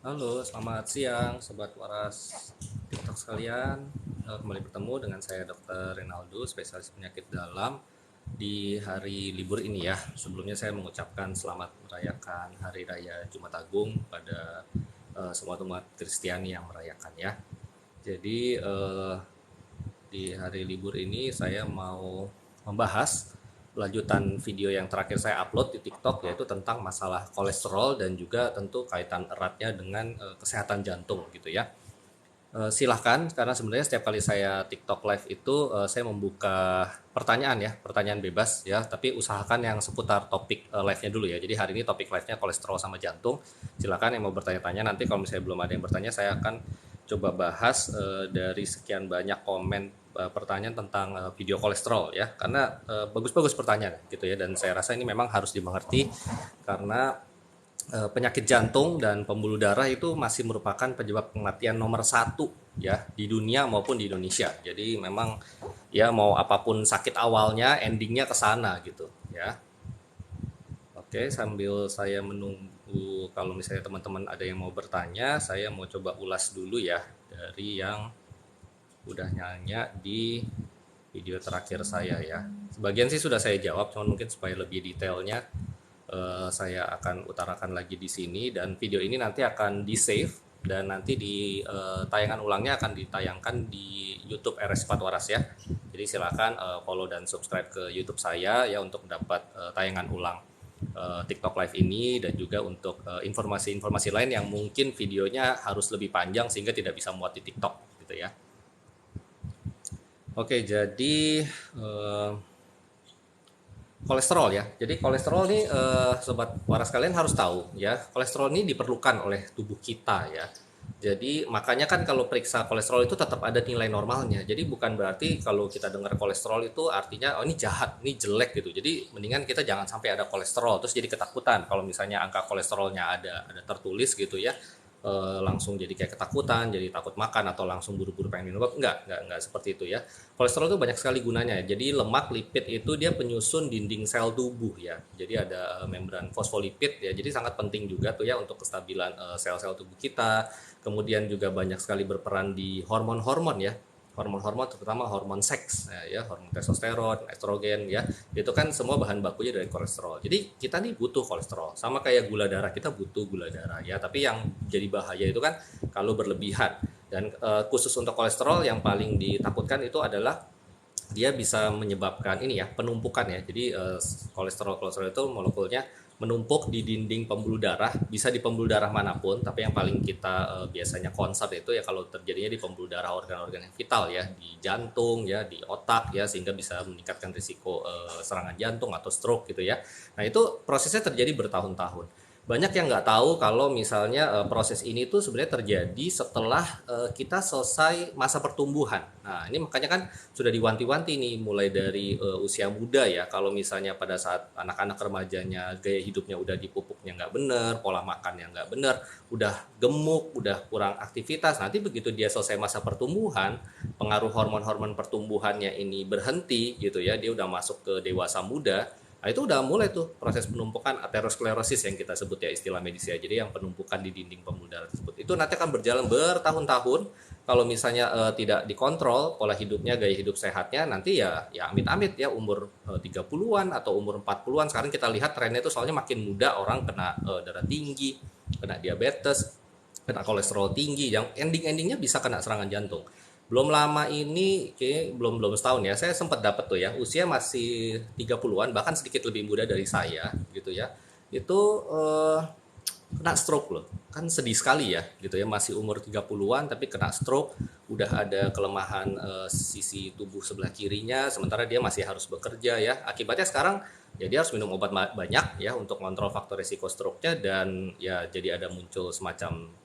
Halo, selamat siang Sobat Waras TikTok sekalian. Kembali bertemu dengan saya Dr. Renaldo, spesialis penyakit dalam di hari libur ini ya. Sebelumnya saya mengucapkan selamat merayakan Hari Raya Jumat Agung pada semua umat Kristiani yang merayakan ya. Jadi di hari libur ini saya mau membahas lanjutan video yang terakhir saya upload di TikTok, yaitu tentang masalah kolesterol dan juga tentu kaitan eratnya dengan kesehatan jantung gitu ya. Silahkan, karena sebenarnya setiap kali saya TikTok live itu saya membuka pertanyaan ya, pertanyaan bebas ya, tapi usahakan yang seputar topik live-nya dulu ya. Jadi hari ini topik live-nya kolesterol sama jantung. Silahkan yang mau bertanya-tanya, nanti kalau misalnya belum ada yang bertanya, saya akan coba bahas dari sekian banyak komen pertanyaan tentang video kolesterol ya, karena bagus-bagus pertanyaan gitu ya, dan saya rasa ini memang harus dimengerti karena penyakit jantung dan pembuluh darah itu masih merupakan penyebab kematian nomor satu ya di dunia maupun di Indonesia. Jadi memang ya mau apapun sakit awalnya, endingnya ke sana gitu ya. Oke, sambil saya menunggu kalau misalnya teman-teman ada yang mau bertanya, saya mau coba ulas dulu ya dari yang udah nanya di video terakhir saya ya. Sebagian sih sudah saya jawab, cuman mungkin supaya lebih detailnya saya akan utarakan lagi di sini, dan video ini nanti akan di save dan nanti di tayangan ulangnya akan ditayangkan di YouTube RS Waras ya. Jadi silakan follow dan subscribe ke YouTube saya ya untuk mendapat tayangan ulang TikTok Live ini, dan juga untuk informasi-informasi lain yang mungkin videonya harus lebih panjang sehingga tidak bisa muat di TikTok gitu ya. Oke, jadi kolesterol ya. Jadi kolesterol ini sobat waras kalian harus tahu ya. Kolesterol ini diperlukan oleh tubuh kita ya. Jadi makanya kan kalau periksa kolesterol itu tetap ada nilai normalnya. Jadi bukan berarti kalau kita dengar kolesterol itu artinya oh ini jahat, ini jelek gitu. Jadi mendingan kita jangan sampai ada kolesterol terus jadi ketakutan. Kalau misalnya angka kolesterolnya ada tertulis gitu ya, langsung jadi kayak ketakutan, jadi takut makan atau langsung buru-buru pengen minum obat. Enggak seperti itu ya. Kolesterol itu banyak sekali gunanya. Jadi lemak, lipid itu dia penyusun dinding sel tubuh ya. Jadi ada membran fosfolipid ya. Jadi sangat penting juga tuh ya untuk kestabilan sel-sel tubuh kita. Kemudian juga banyak sekali berperan di hormon-hormon ya. Hormon-hormon terutama hormon seks ya, hormon testosteron, estrogen ya. Itu kan semua bahan bakunya dari kolesterol. Jadi kita nih butuh kolesterol. Sama kayak gula darah, kita butuh gula darah ya. Tapi yang jadi bahaya itu kan kalau berlebihan. Dan khusus untuk kolesterol yang paling ditakutkan itu adalah dia bisa menyebabkan ini ya, penumpukan ya. Jadi kolesterol itu molekulnya menumpuk di dinding pembuluh darah, bisa di pembuluh darah manapun, tapi yang paling kita biasanya concern itu ya kalau terjadinya di pembuluh darah organ-organ yang vital ya, di jantung ya, di otak ya, sehingga bisa meningkatkan risiko serangan jantung atau stroke gitu ya. Nah itu prosesnya terjadi bertahun-tahun. Banyak yang nggak tahu kalau misalnya proses ini tuh sebenarnya terjadi setelah kita selesai masa pertumbuhan. Nah ini makanya kan sudah diwanti-wanti nih mulai dari usia muda ya. Kalau misalnya pada saat anak-anak remajanya gaya hidupnya udah dipupuknya nggak bener, pola makannya nggak bener, udah gemuk, udah kurang aktivitas. Nanti begitu dia selesai masa pertumbuhan, pengaruh hormon-hormon pertumbuhannya ini berhenti gitu ya. Dia udah masuk ke dewasa muda. Nah, itu udah mulai tuh proses penumpukan aterosklerosis yang kita sebut ya istilah medis ya. Jadi yang penumpukan di dinding pembuluh darah tersebut. Itu nanti akan berjalan bertahun-tahun kalau misalnya tidak dikontrol pola hidupnya, gaya hidup sehatnya, nanti ya amit-amit ya umur 30-an atau umur 40-an. Sekarang kita lihat trennya itu soalnya makin muda orang kena darah tinggi, kena diabetes, kena kolesterol tinggi, yang ending-endingnya bisa kena serangan jantung. Belum lama ini, kayak belum belum setahun ya, saya sempat dapat tuh ya, usia masih 30-an, bahkan sedikit lebih muda dari saya gitu ya. Itu kena stroke loh. Kan sedih sekali ya gitu ya, masih umur 30-an tapi kena stroke, udah ada kelemahan sisi tubuh sebelah kirinya, sementara dia masih harus bekerja ya. Akibatnya sekarang ya dia harus minum obat banyak ya untuk kontrol faktor risiko stroke-nya, dan ya jadi ada muncul semacam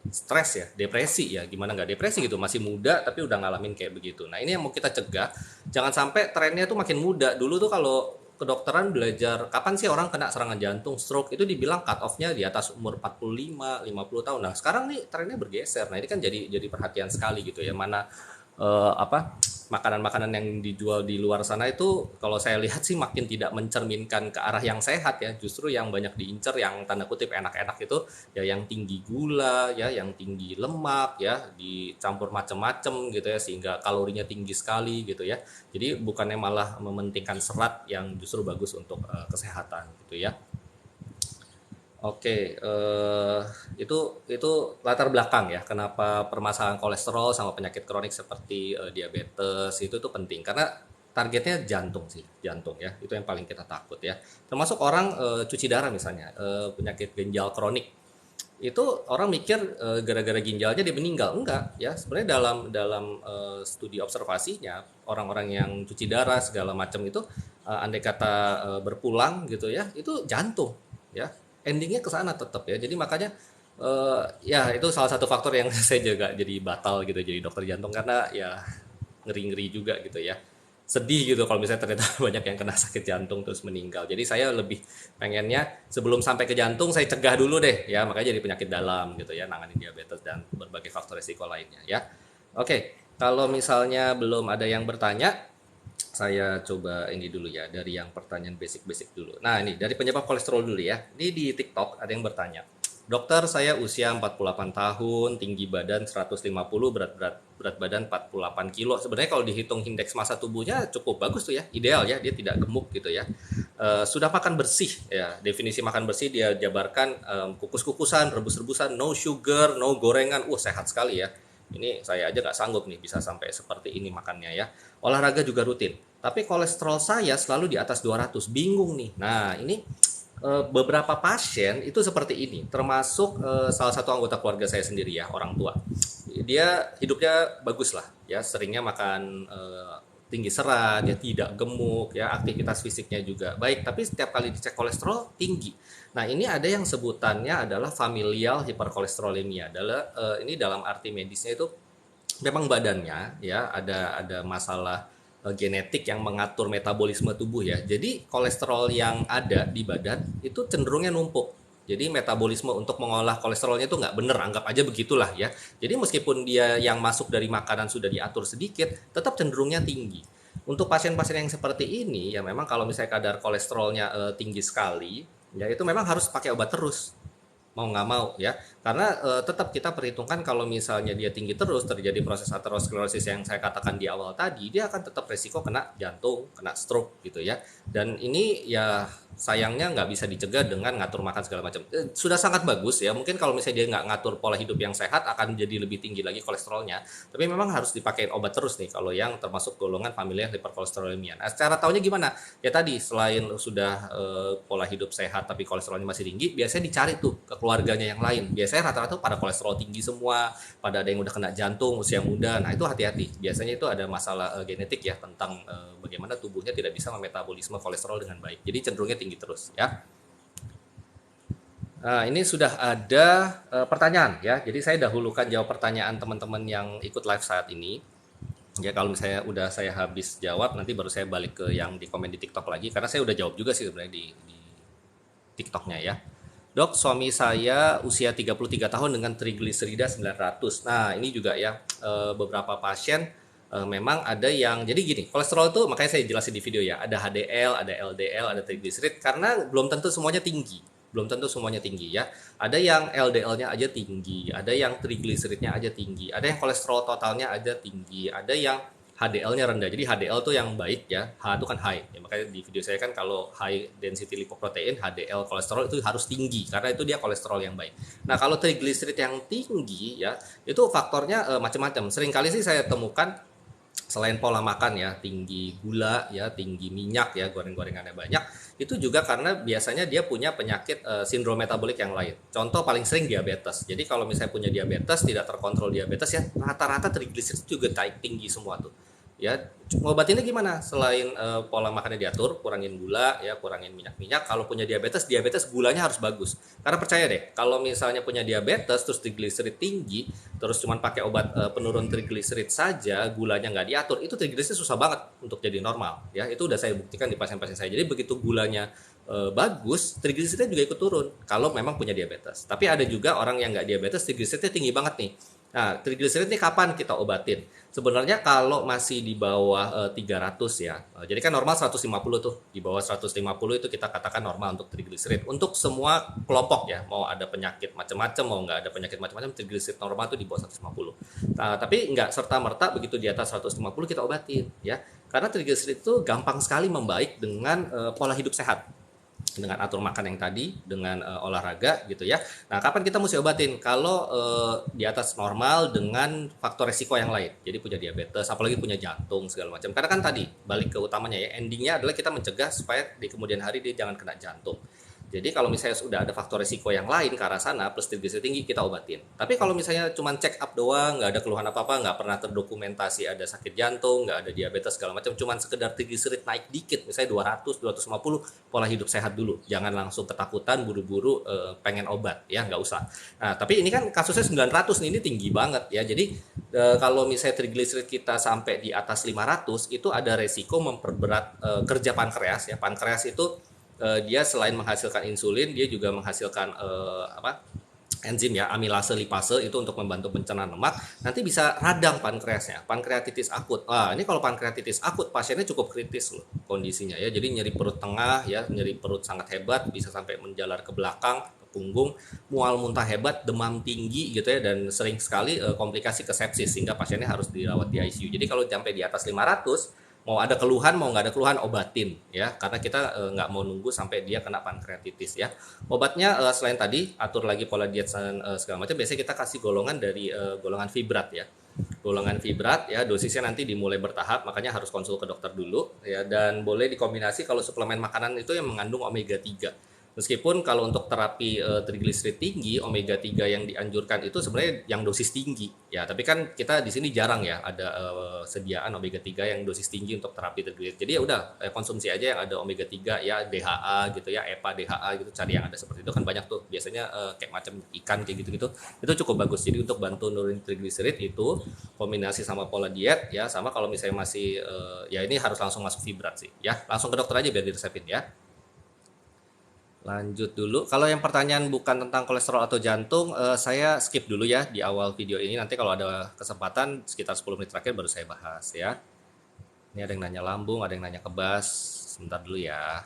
stres ya, depresi ya, gimana nggak depresi gitu, masih muda tapi udah ngalamin kayak begitu. Nah ini yang mau kita cegah, jangan sampai trennya tuh makin muda. Dulu tuh kalau kedokteran belajar kapan sih orang kena serangan jantung, stroke, itu dibilang cut off-nya di atas umur 45, 50 tahun. Nah sekarang nih trennya bergeser. Nah ini kan jadi perhatian sekali gitu ya, mana apa makanan-makanan yang dijual di luar sana itu kalau saya lihat sih makin tidak mencerminkan ke arah yang sehat ya. Justru yang banyak diincer yang tanda kutip enak-enak itu ya yang tinggi gula ya, yang tinggi lemak ya, dicampur macem-macem gitu ya sehingga kalorinya tinggi sekali gitu ya. Jadi bukannya malah mementingkan serat yang justru bagus untuk kesehatan gitu ya. Oke, itu latar belakang ya, kenapa permasalahan kolesterol sama penyakit kronik seperti diabetes itu tuh penting karena targetnya jantung sih, jantung ya, itu yang paling kita takut ya. Termasuk orang cuci darah misalnya, penyakit ginjal kronik, itu orang mikir gara-gara ginjalnya dia meninggal, enggak ya. Sebenarnya dalam dalam studi observasinya orang-orang yang cuci darah segala macam itu andai kata berpulang gitu ya, itu jantung ya endingnya ke sana tetap ya. Jadi makanya ya itu salah satu faktor yang saya juga jadi batal gitu jadi dokter jantung karena ya ngeri-ngeri juga gitu ya. Sedih gitu kalau misalnya ternyata banyak yang kena sakit jantung terus meninggal. Jadi saya lebih pengennya sebelum sampai ke jantung saya cegah dulu deh ya, makanya jadi penyakit dalam gitu ya, nangani diabetes dan berbagai faktor resiko lainnya ya. Oke, kalau misalnya belum ada yang bertanya, saya coba ini dulu ya dari yang pertanyaan basic-basic dulu. Nah, ini dari penyebab kolesterol dulu ya. Ini di TikTok ada yang bertanya. Dokter, saya usia 48 tahun, tinggi badan 150, berat badan 48 kilo. Sebenarnya kalau dihitung indeks massa tubuhnya cukup bagus tuh ya, ideal ya, dia tidak gemuk gitu ya. Sudah makan bersih ya. Definisi makan bersih dia jabarkan kukus-kukusan, rebus-rebusan, no sugar, no gorengan. Sehat sekali ya. Ini saya aja nggak sanggup nih bisa sampai seperti ini makannya ya. Olahraga juga rutin. Tapi kolesterol saya selalu di atas 200. Bingung nih. Nah, ini beberapa pasien itu seperti ini. Termasuk salah satu anggota keluarga saya sendiri ya, orang tua. Dia hidupnya bagus lah ya, seringnya makan tinggi serat, ya tidak gemuk, ya aktivitas fisiknya juga baik, tapi setiap kali dicek kolesterol tinggi. Nah, ini ada yang sebutannya adalah familial hiperkolesterolemia. Adalah ini dalam arti medisnya itu memang badannya ya ada masalah genetik yang mengatur metabolisme tubuh ya. Jadi kolesterol yang ada di badan itu cenderungnya numpuk. Jadi metabolisme untuk mengolah kolesterolnya itu nggak bener, anggap aja begitulah ya. Jadi meskipun dia yang masuk dari makanan sudah diatur sedikit, tetap cenderungnya tinggi. Untuk pasien-pasien yang seperti ini, ya memang kalau misalnya kadar kolesterolnya tinggi sekali, ya itu memang harus pakai obat terus mau nggak mau ya karena tetap kita perhitungkan kalau misalnya dia tinggi terus terjadi proses aterosklerosis yang saya katakan di awal tadi dia akan tetap resiko kena jantung kena stroke gitu ya dan ini ya sayangnya nggak bisa dicegah dengan ngatur makan segala macam sudah sangat bagus ya mungkin kalau misalnya dia nggak ngatur pola hidup yang sehat akan jadi lebih tinggi lagi kolesterolnya tapi memang harus dipakai obat terus nih kalau yang termasuk golongan familial hiperkolesterolemia. Nah, cara taunya gimana ya tadi selain sudah pola hidup sehat tapi kolesterolnya masih tinggi biasanya dicari tuh ke keluarganya yang lain. Biasanya rata-rata pada kolesterol tinggi semua, pada ada yang udah kena jantung usia muda. Nah, itu hati-hati. Biasanya itu ada masalah genetik ya tentang bagaimana tubuhnya tidak bisa memetabolisme kolesterol dengan baik. Jadi cenderungnya tinggi terus ya. Nah, ini sudah ada pertanyaan ya. Jadi saya dahulukan jawab pertanyaan teman-teman yang ikut live saat ini. Ya kalau misalnya udah saya habis jawab nanti baru saya balik ke yang di komen di TikTok lagi karena saya udah jawab juga sih sebenarnya di TikToknya ya. Dok, suami saya usia 33 tahun dengan trigliserida 900. Nah, ini juga ya beberapa pasien memang ada yang jadi gini, kolesterol itu makanya saya jelasin di video ya, ada HDL, ada LDL, ada trigliserid karena belum tentu semuanya tinggi. Belum tentu semuanya tinggi ya. Ada yang LDL-nya aja tinggi, ada yang trigliseridnya aja tinggi, ada yang kolesterol totalnya aja tinggi, ada yang HDL-nya rendah. Jadi HDL tuh yang baik ya. H itu kan high. Ya, makanya di video saya kan kalau high density lipoprotein, HDL kolesterol itu harus tinggi karena itu dia kolesterol yang baik. Nah, kalau trigliserid yang tinggi ya, itu faktornya macam-macam. Seringkali sih saya temukan selain pola makan ya, tinggi gula ya, tinggi minyak ya, goreng-gorengannya banyak, itu juga karena biasanya dia punya penyakit sindrom metabolik yang lain. Contoh paling sering diabetes. Jadi kalau misalnya punya diabetes, tidak terkontrol diabetes ya, rata-rata trigliserid juga tinggi semua tuh. Ya, ngobatinnya gimana? Selain pola makannya diatur, kurangin gula ya, kurangin minyak-minyak. Kalau punya diabetes, diabetes gulanya harus bagus. Karena percaya deh, kalau misalnya punya diabetes terus trigliserid tinggi, terus cuma pakai obat penurun trigliserid saja, gulanya nggak diatur, itu trigliserid susah banget untuk jadi normal. Ya, itu udah saya buktikan di pasien-pasien saya. Jadi begitu gulanya bagus, trigliseridnya juga ikut turun kalau memang punya diabetes. Tapi ada juga orang yang nggak diabetes, trigliseridnya tinggi banget nih. Nah, triglycerid ini kapan kita obatin? Sebenarnya kalau masih di bawah 300 ya. Jadi kan normal 150 tuh. Di bawah 150 itu kita katakan normal untuk triglycerid. Untuk semua kelompok ya, mau ada penyakit macam-macam, mau nggak ada penyakit macam-macam, triglycerid normal tuh di bawah 150. Nah, tapi nggak serta-merta begitu di atas 150 kita obatin ya. Karena triglycerid itu gampang sekali membaik dengan pola hidup sehat, dengan atur makan yang tadi, dengan olahraga gitu ya. Nah, kapan kita mesti obatin? Kalau di atas normal dengan faktor resiko yang lain. Jadi punya diabetes, apalagi punya jantung segala macam. Karena kan tadi balik ke utamanya ya, endingnya adalah kita mencegah supaya di kemudian hari dia jangan kena jantung. Jadi kalau misalnya sudah ada faktor risiko yang lain ke arah sana plus triglycerid tinggi kita obatin. Tapi kalau misalnya cuma check up doang, nggak ada keluhan apa-apa, nggak pernah terdokumentasi ada sakit jantung, nggak ada diabetes segala macam, cuma sekedar triglycerid naik dikit, misalnya 200, 250, pola hidup sehat dulu. Jangan langsung ketakutan buru-buru pengen obat ya, nggak usah. Nah, tapi ini kan kasusnya 900 nih, ini tinggi banget ya. Jadi kalau misalnya triglycerid kita sampai di atas 500 itu ada resiko memperberat kerja pankreas ya. Pankreas itu dia selain menghasilkan insulin, dia juga menghasilkan enzim ya, amilase lipase itu untuk membantu pencernaan lemak. Nanti bisa radang pankreasnya, pankreatitis akut. Ini kalau pankreatitis akut pasiennya cukup kritis loh kondisinya ya. Jadi nyeri perut tengah ya, nyeri perut sangat hebat, bisa sampai menjalar ke belakang, ke punggung, mual muntah hebat, demam tinggi gitu ya, dan sering sekali komplikasi ke sepsis sehingga pasiennya harus dirawat di ICU. Jadi kalau sampai di atas 500, mau ada keluhan mau nggak ada keluhan obatin ya, karena kita nggak mau nunggu sampai dia kena pankreatitis ya. Obatnya selain tadi atur lagi pola diet dan segala macam, biasanya kita kasih golongan dari golongan fibrat ya. Golongan fibrat ya, dosisnya nanti dimulai bertahap, makanya harus konsul ke dokter dulu ya, dan boleh dikombinasi kalau suplemen makanan itu yang mengandung omega 3. Meskipun kalau untuk terapi trigliserid tinggi, omega 3 yang dianjurkan itu sebenarnya yang dosis tinggi. Ya, tapi kan kita di sini jarang ya ada sediaan omega 3 yang dosis tinggi untuk terapi trigliserid. Jadi ya udah konsumsi aja yang ada omega 3 ya, DHA gitu ya, EPA, DHA gitu, cari yang ada seperti itu kan banyak tuh. Biasanya kayak macam ikan kayak gitu-gitu. Itu cukup bagus. Jadi untuk bantu nurunin trigliserid itu kombinasi sama pola diet ya, sama kalau misalnya masih ya ini harus langsung masuk fibrat sih ya. Langsung ke dokter aja biar diresepin ya. Lanjut dulu. Kalau yang pertanyaan bukan tentang kolesterol atau jantung, saya skip dulu ya di awal video ini. Nanti kalau ada kesempatan sekitar 10 menit terakhir baru saya bahas ya. Ini ada yang nanya lambung, ada yang nanya kebas. Sebentar dulu ya.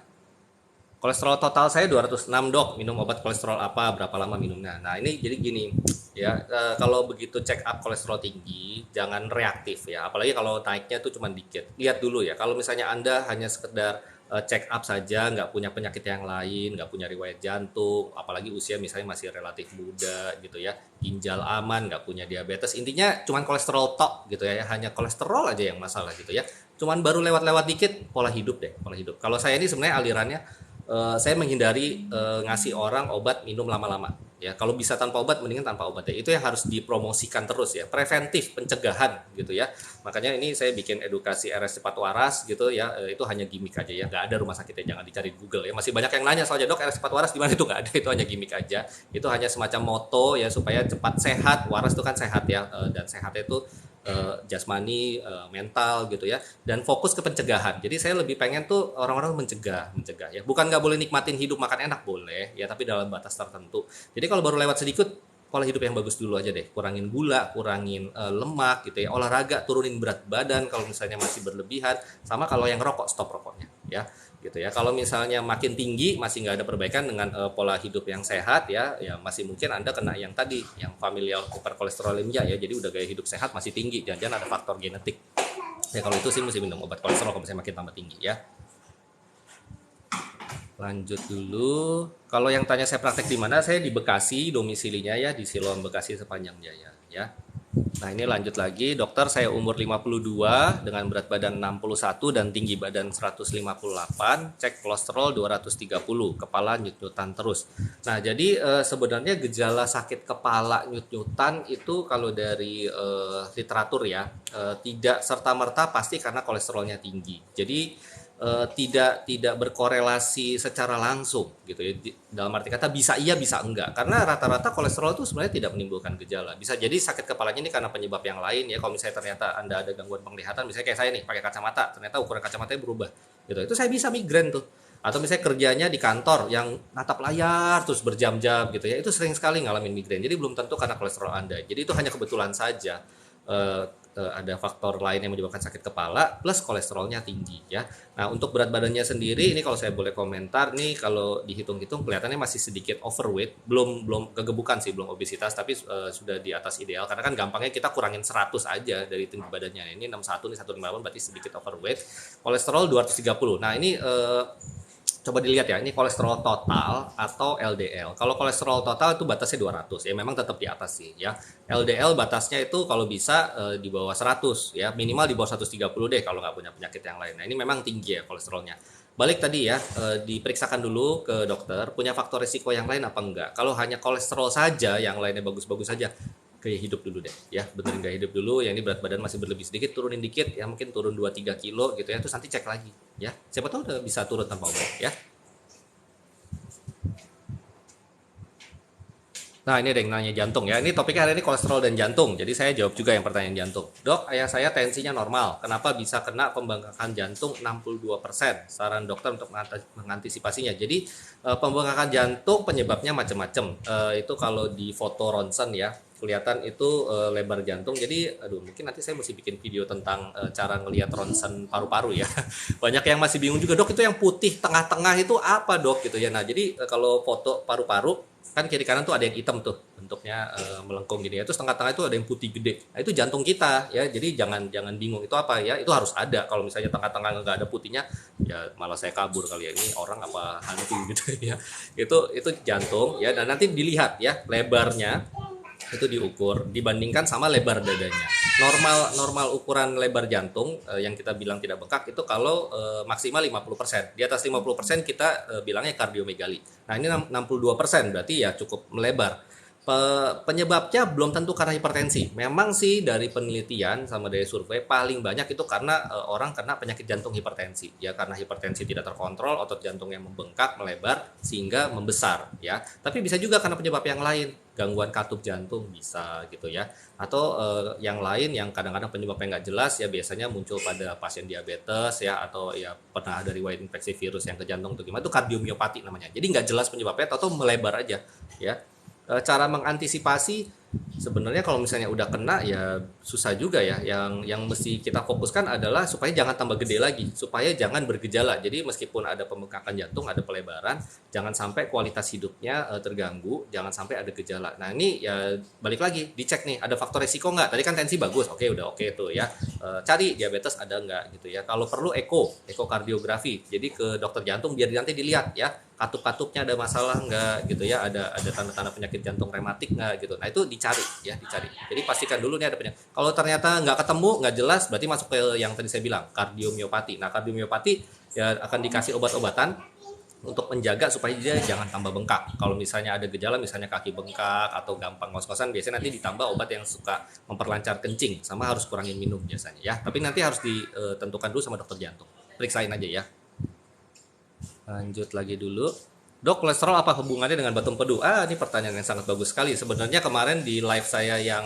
Kolesterol total saya 206 dok. Minum obat kolesterol apa? Berapa lama minumnya? Nah ini jadi gini ya. Kalau begitu check up kolesterol tinggi, jangan reaktif ya. Apalagi kalau naiknya tuh cuma dikit. Lihat dulu ya. Kalau misalnya Anda hanya sekedar check up saja, nggak punya penyakit yang lain, nggak punya riwayat jantung, apalagi usia misalnya masih relatif muda gitu ya, ginjal aman, nggak punya diabetes, intinya cuman kolesterol tok gitu ya, hanya kolesterol aja yang masalah gitu ya, cuman baru lewat-lewat dikit, pola hidup deh, pola hidup. Kalau saya ini sebenarnya alirannya saya menghindari ngasih orang obat minum lama-lama ya. Kalau bisa tanpa obat mendingan tanpa obat ya. Itu yang harus dipromosikan terus ya, preventif, pencegahan gitu ya. Makanya ini saya bikin edukasi RS cepat waras gitu ya. Itu hanya gimmick aja ya, nggak ada rumah sakitnya, jangan dicari di Google ya. Masih banyak yang nanya soalnya, dok RS cepat waras di mana? Itu nggak ada, itu hanya gimmick aja. Itu hanya semacam moto ya supaya cepat sehat. Waras itu kan sehat ya, dan sehatnya itu jasmani, mental gitu ya, dan fokus ke pencegahan. Jadi saya lebih pengen tuh orang-orang mencegah ya. Bukan nggak boleh nikmatin hidup makan enak, boleh ya, tapi dalam batas tertentu. Jadi kalau baru lewat sedikit, pola hidup yang bagus dulu aja deh. Kurangin gula, kurangin lemak gitu ya. Olahraga, turunin berat badan kalau misalnya masih berlebihan. Sama kalau yang rokok, stop rokoknya ya. Gitu ya. Kalau misalnya makin tinggi masih nggak ada perbaikan dengan pola hidup yang sehat ya, ya masih mungkin Anda kena yang tadi, yang familial hyperkolesterolemia ya. Jadi udah gaya hidup sehat masih tinggi, jangan-jangan ada faktor genetik. Ya kalau itu sih mesti minum obat kolesterol kalau misalnya makin tambah tinggi ya. Lanjut dulu. Kalau yang tanya saya praktek di mana, saya di Bekasi domisilinya ya, di Siloam Bekasi sepanjang jaya ya. Nah ini lanjut lagi, dokter saya umur 52 dengan berat badan 61 dan tinggi badan 158, cek kolesterol 230, kepala nyut-nyutan terus. Nah jadi sebenarnya gejala sakit kepala nyut-nyutan itu kalau dari literatur ya, tidak serta-merta pasti karena kolesterolnya tinggi. Jadi tidak berkorelasi secara langsung gitu ya, dalam arti kata bisa iya bisa enggak, karena rata-rata kolesterol itu sebenarnya tidak menimbulkan gejala. Bisa jadi sakit kepalanya ini karena penyebab yang lain ya. Kalau misalnya ternyata Anda ada gangguan penglihatan, misalnya kayak saya nih pakai kacamata, ternyata ukuran kacamatanya berubah gitu, itu saya bisa migrain tuh. Atau misalnya kerjanya di kantor yang natap layar terus berjam-jam gitu ya, itu sering sekali ngalamin migrain. Jadi belum tentu karena kolesterol Anda. Jadi itu hanya kebetulan saja eh, ada faktor lain yang menyebabkan sakit kepala plus kolesterolnya tinggi ya. Nah, untuk berat badannya sendiri ini kalau saya boleh komentar nih, kalau dihitung-hitung kelihatannya masih sedikit overweight, belum kegebukan sih, belum obesitas, tapi sudah di atas ideal karena kan gampangnya kita kurangin 100 aja dari tinggi badannya. Ini 61 nih 158 berarti sedikit overweight. Kolesterol 230. Nah, ini coba dilihat ya, ini kolesterol total atau LDL. Kalau kolesterol total itu batasnya 200 ya, memang tetap di atas sih ya. LDL batasnya itu kalau bisa di bawah 100 ya, minimal di bawah 130 deh kalau nggak punya penyakit yang lain. Nah, ini memang tinggi ya kolesterolnya. Balik tadi ya, diperiksakan dulu ke dokter, punya faktor risiko yang lain apa enggak. Kalau hanya kolesterol saja, yang lainnya bagus-bagus saja, gaya hidup dulu deh ya, benerin gaya hidup dulu. Yang ini berat badan masih berlebih sedikit, turunin dikit ya, mungkin turun 2-3 kilo gitu ya, terus nanti cek lagi ya, siapa tahu udah bisa turun tanpa obat ya. Nah, ini ada yang nanya jantung ya. Ini topiknya hari ini kolesterol dan jantung. Jadi saya jawab juga yang pertanyaan jantung. Dok, ayah saya tensinya normal. Kenapa bisa kena pembengkakan jantung 62%? Saran dokter untuk mengantisipasinya. Jadi pembengkakan jantung penyebabnya macam-macam. Itu kalau di foto ronsen ya, kelihatan itu lebar jantung. Jadi aduh, mungkin nanti saya mesti bikin video tentang cara ngelihat ronsen paru-paru ya. Banyak yang masih bingung juga, dok itu yang putih tengah-tengah itu apa dok gitu ya. Nah, jadi kalau foto paru-paru kan kiri kanan tuh ada yang hitam tuh bentuknya melengkung gini ya, terus tengah-tengah itu ada yang putih gede. Nah, itu jantung kita ya, jadi jangan bingung itu apa ya, itu harus ada. Kalau misalnya tengah-tengah nggak ada putihnya ya malah saya kabur kali ya, ini orang apa hantu gitu ya. Itu jantung ya, dan nanti dilihat ya lebarnya itu diukur dibandingkan sama lebar dadanya. Normal ukuran lebar jantung yang kita bilang tidak bengkak itu kalau maksimal 50%. Di atas 50% kita bilangnya kardiomegali. Nah, ini 62% berarti ya cukup melebar. Penyebabnya belum tentu karena hipertensi. Memang sih dari penelitian sama dari survei paling banyak itu karena orang kena penyakit jantung hipertensi. Ya karena hipertensi tidak terkontrol, otot jantung yang membengkak, melebar sehingga membesar ya. Tapi bisa juga karena penyebab yang lain, gangguan katup jantung bisa gitu ya. Atau yang lain yang kadang-kadang penyebabnya nggak jelas ya, biasanya muncul pada pasien diabetes ya, atau ya pernah ada riwayat infeksi virus yang ke jantung atau gimana, itu kardiomiopati namanya. Jadi nggak jelas penyebabnya atau melebar aja ya. Cara mengantisipasi sebenarnya kalau misalnya udah kena ya susah juga ya. Yang mesti kita fokuskan adalah supaya jangan tambah gede lagi, supaya jangan bergejala. Jadi meskipun ada pembengkakan jantung, ada pelebaran, jangan sampai kualitas hidupnya terganggu, jangan sampai ada gejala. Nah, ini ya balik lagi dicek nih, ada faktor resiko nggak. Tadi kan tensi bagus, oke, udah oke tuh ya. Cari diabetes ada nggak gitu ya. Kalau perlu ekokardiografi, jadi ke dokter jantung biar nanti dilihat ya, katup-katupnya ada masalah nggak gitu ya, ada tanda-tanda penyakit jantung rematik nggak gitu. Nah, itu dicari ya, dicari. Jadi pastikan dulu nih ada penyakit. Kalau ternyata nggak ketemu, nggak jelas, berarti masuk ke yang tadi saya bilang, kardiomiopati. Nah, kardiomiopati ya akan dikasih obat-obatan untuk menjaga supaya dia jangan tambah bengkak. Kalau misalnya ada gejala, misalnya kaki bengkak atau gampang ngos-ngosan, biasanya nanti ditambah obat yang suka memperlancar kencing, sama harus kurangin minum biasanya ya. Tapi nanti harus ditentukan dulu sama dokter jantung. Periksain aja ya. Lanjut lagi dulu. Dok, kolesterol apa hubungannya dengan batu empedu? Ini pertanyaan yang sangat bagus sekali. Sebenarnya kemarin di live saya yang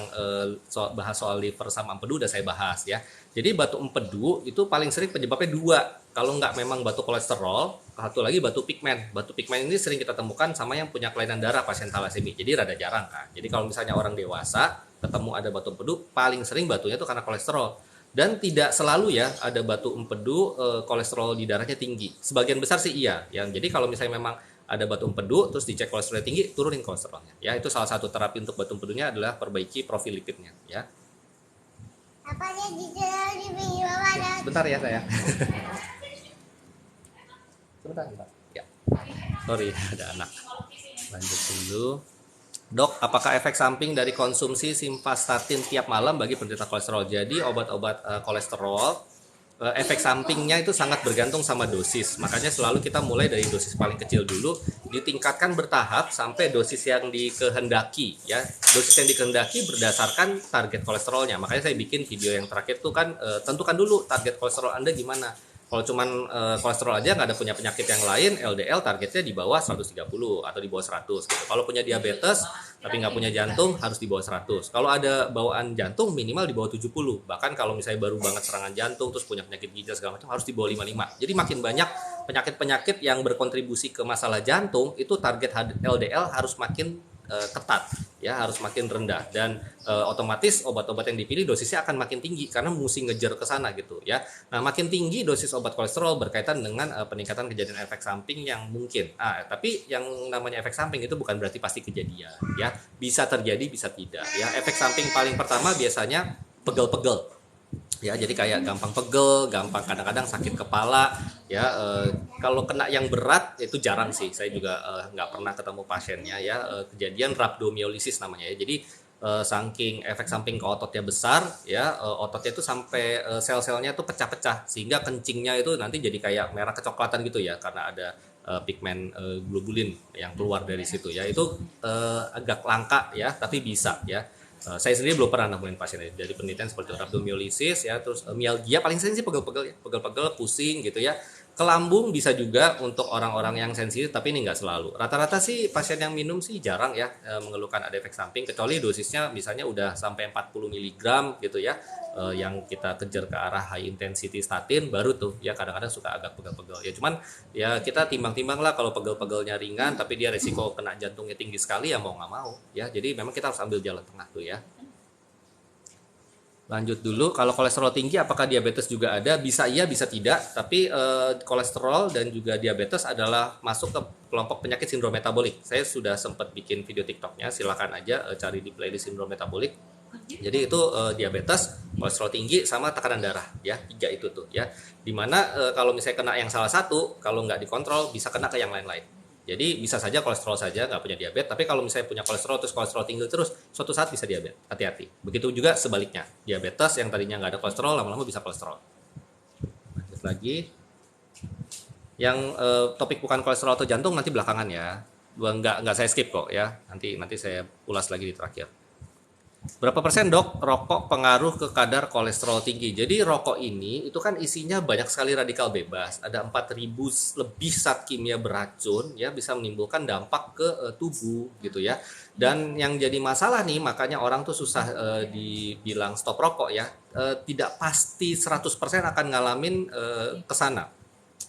bahas soal liver sama empedu udah saya bahas ya. Jadi batu empedu itu paling sering penyebabnya dua. Kalau nggak memang batu kolesterol, satu lagi batu pigmen. Batu pigmen ini sering kita temukan sama yang punya kelainan darah pasien talasemi. Jadi rada jarang kan. Jadi kalau misalnya orang dewasa ketemu ada batu empedu, paling sering batunya itu karena kolesterol. Dan tidak selalu ya ada batu empedu kolesterol di darahnya tinggi. Sebagian besar sih iya. Jadi kalau misalnya memang ada batu empedu terus dicek kolesterolnya tinggi, turunin kolesterolnya. Ya, itu salah satu terapi untuk batu empedunya adalah perbaiki profil lipidnya ya. Apanya di bawah? Bentar ya saya. Sebentar. Ya. Sorry, ada anak. Lanjut dulu. Dok, apakah efek samping dari konsumsi simvastatin tiap malam bagi penderita kolesterol? Jadi obat-obat kolesterol, efek sampingnya itu sangat bergantung sama dosis. Makanya selalu kita mulai dari dosis paling kecil dulu, ditingkatkan bertahap sampai dosis yang dikehendaki ya. Dosis yang dikehendaki berdasarkan target kolesterolnya. Makanya saya bikin video yang terakhir tuh kan, tentukan dulu target kolesterol Anda gimana. Kalau cuman kolesterol aja nggak ada punya penyakit yang lain, LDL targetnya di bawah 130 atau di bawah 100 gitu. Kalau punya diabetes, tapi nggak punya jantung harus di bawah 100. Kalau ada bawaan jantung minimal di bawah 70. Bahkan kalau misalnya baru banget serangan jantung terus punya penyakit ginjal segala macam harus di bawah 55. Jadi makin banyak penyakit-penyakit yang berkontribusi ke masalah jantung itu target LDL harus makin ketat ya, harus makin rendah, dan otomatis obat-obat yang dipilih dosisnya akan makin tinggi karena mesti ngejar ke sana gitu ya. Nah, makin tinggi dosis obat kolesterol berkaitan dengan peningkatan kejadian efek samping yang mungkin. Tapi yang namanya efek samping itu bukan berarti pasti kejadian ya. Bisa terjadi, bisa tidak ya. Efek samping paling pertama biasanya pegel-pegel. Ya, jadi kayak gampang pegel, gampang kadang-kadang sakit kepala ya. Kalau kena yang berat itu jarang sih, saya juga nggak pernah ketemu pasiennya ya. Kejadian rhabdomyolysis namanya ya. Jadi saking efek samping ke ototnya besar ya, ototnya itu sampai sel-selnya itu pecah-pecah sehingga kencingnya itu nanti jadi kayak merah kecoklatan gitu ya, karena ada pigmen globulin yang keluar dari situ ya. Itu agak langka ya, tapi bisa ya. Saya sendiri belum pernah nemuin pasien dari penelitian seperti rhabdomyolysis ya, terus mialgia paling sering sih pegel-pegel ya, pegel-pegel, pusing gitu ya. Ke lambung bisa juga untuk orang-orang yang sensitif, tapi ini nggak selalu. Rata-rata sih pasien yang minum sih jarang ya mengeluhkan ada efek samping, kecuali dosisnya misalnya udah sampai 40 mg gitu ya, yang kita kejar ke arah high intensity statin, baru tuh ya kadang-kadang suka agak pegel-pegel ya. Cuman ya kita timbang-timbang lah, kalau pegel-pegelnya ringan tapi dia resiko kena jantungnya tinggi sekali ya mau nggak mau ya. Jadi memang kita harus ambil jalan tengah tuh ya. Lanjut dulu, kalau kolesterol tinggi apakah diabetes juga ada? Bisa iya, bisa tidak. Tapi kolesterol dan juga diabetes adalah masuk ke kelompok penyakit sindrom metabolik. Saya sudah sempat bikin video TikToknya, silakan aja cari di playlist sindrom metabolik. Jadi itu diabetes, kolesterol tinggi, sama tekanan darah ya, 3 itu tuh ya. Dimana kalau misalnya kena yang salah satu, kalau nggak dikontrol bisa kena ke yang lain-lain. Jadi bisa saja kolesterol saja nggak punya diabetes, tapi kalau misalnya punya kolesterol terus kolesterol tinggi terus, suatu saat bisa diabetes. Hati-hati. Begitu juga sebaliknya, diabetes yang tadinya nggak ada kolesterol lama-lama bisa kolesterol. Lanjut lagi. Yang topik bukan kolesterol atau jantung nanti belakangan ya. Nggak saya skip kok ya. Nanti saya ulas lagi di terakhir. Berapa persen dok rokok pengaruh ke kadar kolesterol tinggi? Jadi rokok ini itu kan isinya banyak sekali radikal bebas. Ada 4.000 lebih zat kimia beracun ya, bisa menimbulkan dampak ke tubuh gitu ya. Dan yang jadi masalah nih, makanya orang tuh susah dibilang stop rokok ya. Tidak pasti 100% akan ngalamin ke sana.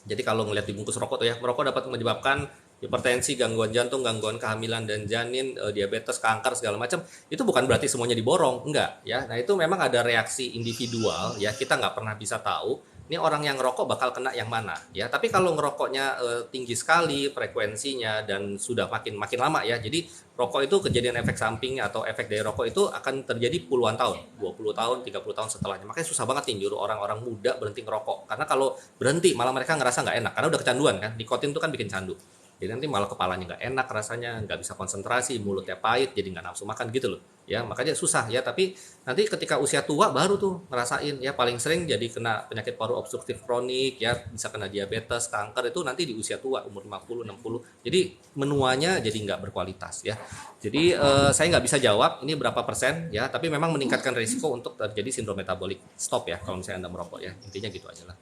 Jadi kalau ngelihat dibungkus rokok tuh ya, merokok dapat menyebabkan hipertensi, gangguan jantung, gangguan kehamilan dan janin, diabetes, kanker segala macam. Itu bukan berarti semuanya diborong, enggak ya. Nah, itu memang ada reaksi individual ya, kita nggak pernah bisa tahu ini orang yang ngerokok bakal kena yang mana ya. Tapi kalau ngerokoknya tinggi sekali frekuensinya dan sudah makin lama ya, jadi rokok itu kejadian efek samping atau efek dari rokok itu akan terjadi puluhan tahun, 20 tahun, 30 tahun setelahnya. Makanya susah banget nih nyuruh orang-orang muda berhenti ngerokok, karena kalau berhenti malah mereka ngerasa nggak enak karena udah kecanduan kan. Nikotin itu kan bikin candu, jadi nanti malah kepalanya nggak enak rasanya, nggak bisa konsentrasi, mulutnya pahit, jadi nggak nafsu makan gitu loh ya. Makanya susah ya. Tapi nanti ketika usia tua baru tuh ngerasain ya. Paling sering jadi kena penyakit paru obstruktif kronik ya, bisa kena diabetes, kanker itu nanti di usia tua, umur 50, 60. Jadi menuanya jadi nggak berkualitas ya. Jadi saya nggak bisa jawab ini berapa persen ya, tapi memang meningkatkan risiko untuk terjadi sindrom metabolik. Stop ya kalau misalnya Anda merokok ya, intinya gitu aja lah.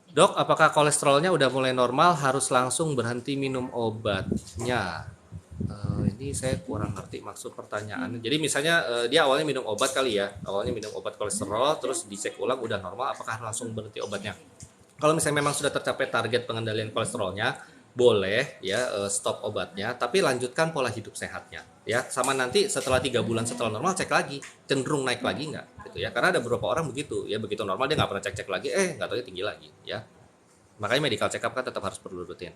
Dok, apakah kolesterolnya udah mulai normal harus langsung berhenti minum obatnya? Ini saya kurang ngerti maksud pertanyaannya. Jadi misalnya dia awalnya minum obat kali ya, awalnya minum obat kolesterol, terus dicek ulang udah normal, apakah langsung berhenti obatnya? Kalau misalnya memang sudah tercapai target pengendalian kolesterolnya, boleh ya stop obatnya, tapi lanjutkan pola hidup sehatnya ya. Sama nanti setelah 3 bulan setelah normal cek lagi, cenderung naik lagi nggak gitu ya. Karena ada beberapa orang begitu ya, begitu normal dia nggak pernah cek lagi, nggak tahu tinggi lagi ya. Makanya medical check up kan tetap harus perlu rutin.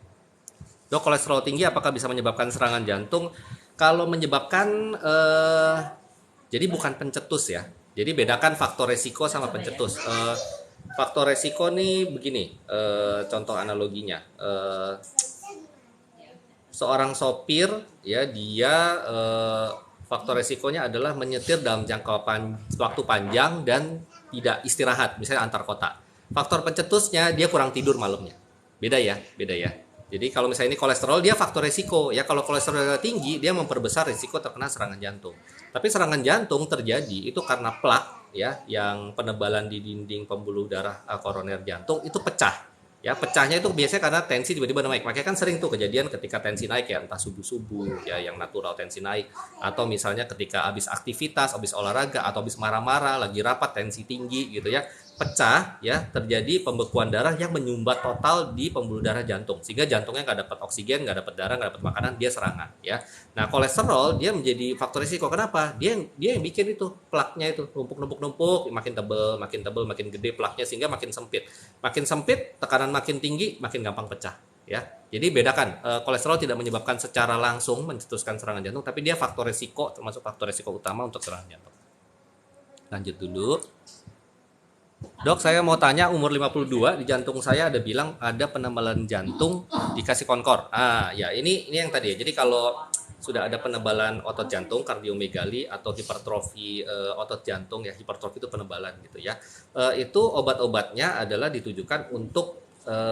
Dok, kolesterol tinggi apakah bisa menyebabkan serangan jantung? Kalau menyebabkan jadi bukan pencetus ya. Jadi bedakan faktor resiko sama pencetus. Faktor resiko nih begini, contoh analoginya. Seorang sopir ya, dia faktor resikonya adalah menyetir dalam jangka waktu panjang dan tidak istirahat, misalnya antar kota. Faktor pencetusnya dia kurang tidur malamnya. Beda ya. Jadi kalau misalnya ini kolesterol, dia faktor resiko ya. Kalau kolesterol tinggi, dia memperbesar risiko terkena serangan jantung. Tapi serangan jantung terjadi itu karena plak ya, yang penebalan di dinding pembuluh darah koroner jantung itu pecah. Ya, pecahnya itu biasanya karena tensi tiba-tiba naik. Makanya kan sering tuh kejadian ketika tensi naik ya, entah subuh-subuh ya yang natural tensi naik, atau misalnya ketika habis aktivitas, habis olahraga, atau habis marah-marah, lagi rapat tensi tinggi gitu ya, pecah ya, terjadi pembekuan darah yang menyumbat total di pembuluh darah jantung, sehingga jantungnya nggak dapat oksigen, nggak dapat darah, nggak dapat makanan, dia serangan ya. Nah, kolesterol dia menjadi faktor risiko. Kenapa? Dia yang bikin itu plaknya itu numpuk, makin tebel, makin gede plaknya, sehingga makin sempit. Makin sempit, tekanan makin tinggi, makin gampang pecah ya. Jadi bedakan, kolesterol tidak menyebabkan secara langsung mencetuskan serangan jantung, tapi dia faktor risiko, termasuk faktor risiko utama untuk serangan jantung. Lanjut dulu. Dok, saya mau tanya, umur 52, di jantung saya ada bilang ada penebalan jantung dikasih konkor. Ya ini yang tadi ya. Jadi kalau sudah ada penebalan otot jantung, kardiomegali atau hipertrofi otot jantung ya, hipertrofi itu penebalan gitu ya. Itu obat-obatnya adalah ditujukan untuk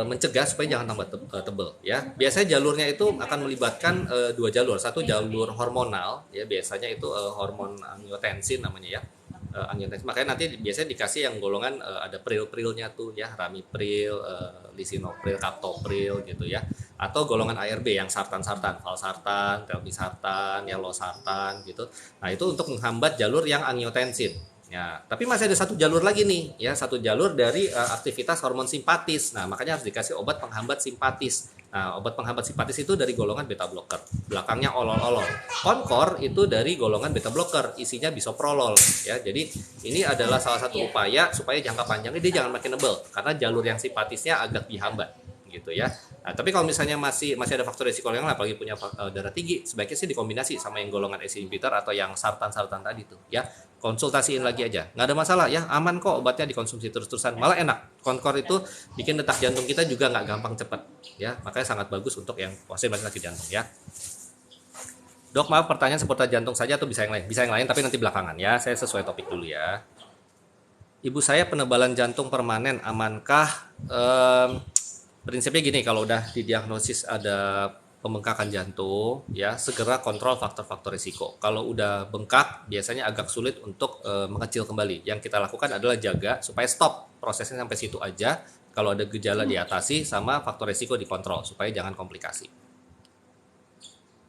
mencegah supaya jangan tambah tebel ya. Biasanya jalurnya itu akan melibatkan dua jalur. Satu jalur hormonal ya, biasanya itu hormon angiotensin namanya ya. Angiotensin, makanya nanti biasanya dikasih yang golongan ada pril-prilnya tuh ya, ramipril, lisinopril, captopril gitu ya, atau golongan ARB yang sartan-sartan, valsartan, telmisartan, ya losartan gitu. Nah itu untuk menghambat jalur yang angiotensin ya. Tapi masih ada satu jalur lagi nih ya, satu jalur dari aktivitas hormon simpatis. Nah makanya harus dikasih obat penghambat simpatis. Nah, obat penghambat simpatis itu dari golongan beta blocker. Belakangnya olol-olol. Konkor itu dari golongan beta blocker, isinya bisoprolol ya. Jadi ini adalah salah satu upaya supaya jangka panjangnya dia jangan makin nebel karena jalur yang simpatisnya agak dihambat gitu ya. Nah, tapi kalau misalnya masih ada faktor risiko yang lain, apalagi punya darah tinggi, sebaiknya sih dikombinasi sama yang golongan ACE inhibitor atau yang sartan-sartan tadi tuh ya. Konsultasiin lagi aja, nggak ada masalah ya, aman kok obatnya, dikonsumsi terus-terusan, malah enak. Konkor itu bikin detak jantung kita juga nggak gampang cepat ya, makanya sangat bagus untuk yang pasien sakit jantung ya. Dok, maaf, pertanyaan seputar jantung saja atau bisa yang lain? Bisa yang lain tapi nanti belakangan ya, saya sesuai topik dulu ya. Ibu saya penebalan jantung permanen, amankah? Prinsipnya gini, kalau udah didiagnosis ada pembengkakan jantung ya, segera kontrol faktor-faktor risiko. Kalau udah bengkak biasanya agak sulit untuk mengecil kembali. Yang kita lakukan adalah jaga supaya stop prosesnya sampai situ aja. Kalau ada gejala diatasi, sama faktor risiko dikontrol supaya jangan komplikasi.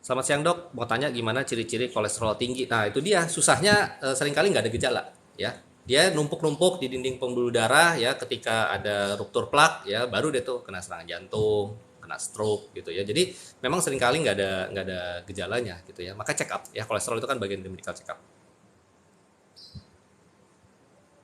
Selamat siang dok, mau tanya gimana ciri-ciri kolesterol tinggi. Nah itu dia, susahnya seringkali nggak ada gejala ya. Dia numpuk-numpuk di dinding pembuluh darah ya, ketika ada ruptur plak ya, baru dia tuh kena serangan jantung, kena stroke gitu ya. Jadi memang seringkali nggak ada gejalanya gitu ya. Maka check up ya, kolesterol itu kan bagian dari medical check up.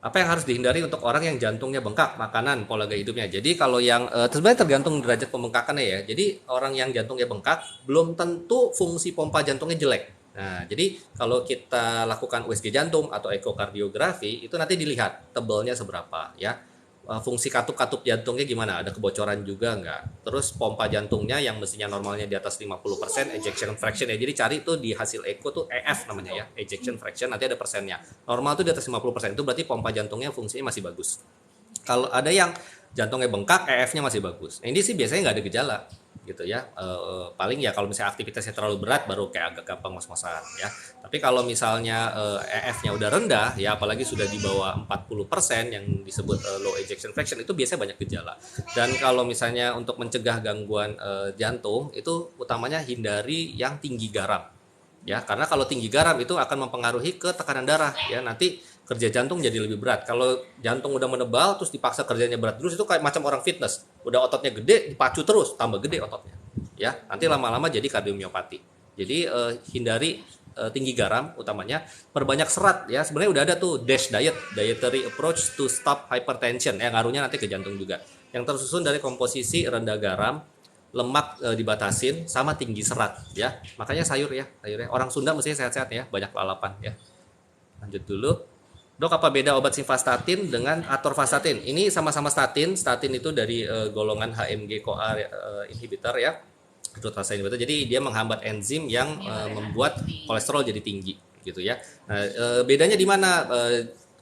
Apa yang harus dihindari untuk orang yang jantungnya bengkak? Makanan, pola gaya hidupnya. Jadi kalau yang sebenarnya tergantung derajat pembengkakannya ya. Jadi orang yang jantungnya bengkak belum tentu fungsi pompa jantungnya jelek. Nah, jadi kalau kita lakukan USG jantung atau ekokardiografi itu nanti dilihat tebelnya seberapa ya. Fungsi katup-katup jantungnya gimana, ada kebocoran juga nggak, terus pompa jantungnya yang mestinya normalnya di atas 50%, ejection fraction ya, jadi cari tuh di hasil eko tuh EF namanya ya, ejection fraction, nanti ada persennya, normal tuh di atas 50%, itu berarti pompa jantungnya fungsinya masih bagus. Kalau ada yang jantungnya bengkak, EF-nya masih bagus. Nah, ini sih biasanya nggak ada gejala gitu ya. Paling ya kalau misalnya aktivitasnya terlalu berat baru kayak agak gampang ngos-ngosan ya. Tapi kalau misalnya EF-nya udah rendah ya, apalagi sudah di bawah 40% yang disebut low ejection fraction, itu biasanya banyak gejala. Dan kalau misalnya untuk mencegah gangguan jantung itu utamanya hindari yang tinggi garam. Ya, karena kalau tinggi garam itu akan mempengaruhi ke tekanan darah ya, nanti kerja jantung jadi lebih berat. Kalau jantung udah menebal terus dipaksa kerjanya berat terus, itu kayak macam orang fitness, udah ototnya gede dipacu terus tambah gede ototnya ya, nanti lama-lama jadi kardiomiopati. Jadi hindari tinggi garam, utamanya perbanyak serat ya. Sebenarnya udah ada tuh DASH diet, dietary approach to stop hypertension ya, ngaruhnya nanti ke jantung juga, yang tersusun dari komposisi rendah garam, lemak dibatasin, sama tinggi serat ya. Makanya sayurnya orang Sunda mestinya sehat-sehat ya, banyak lalapan ya. Lanjut dulu. Dok, apa beda obat simvastatin dengan atorvastatin? Ini sama-sama statin. Statin itu dari golongan HMG-CoA inhibitor ya, atorvastatin inhibitor. Jadi dia menghambat enzim yang membuat kolesterol jadi tinggi gitu ya. Nah, bedanya di mana?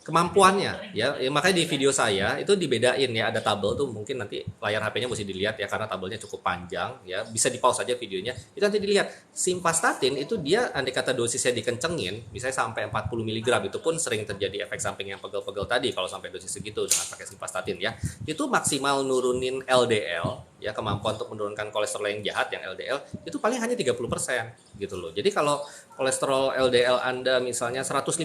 kemampuannya ya. Makanya di video saya itu dibedain ya, ada tabel tuh, mungkin nanti layar HP-nya mesti dilihat ya karena tabelnya cukup panjang ya, bisa di pause aja videonya, itu nanti dilihat simvastatin itu dia andai kata dosisnya dikencengin misalnya sampai 40 mg, itu pun sering terjadi efek samping yang pegel-pegel tadi kalau sampai dosis segitu dengan pakai simvastatin ya. Itu maksimal nurunin LDL ya, kemampuan untuk menurunkan kolesterol yang jahat yang LDL itu paling hanya 30% gitu loh. Jadi kalau kolesterol LDL Anda misalnya 150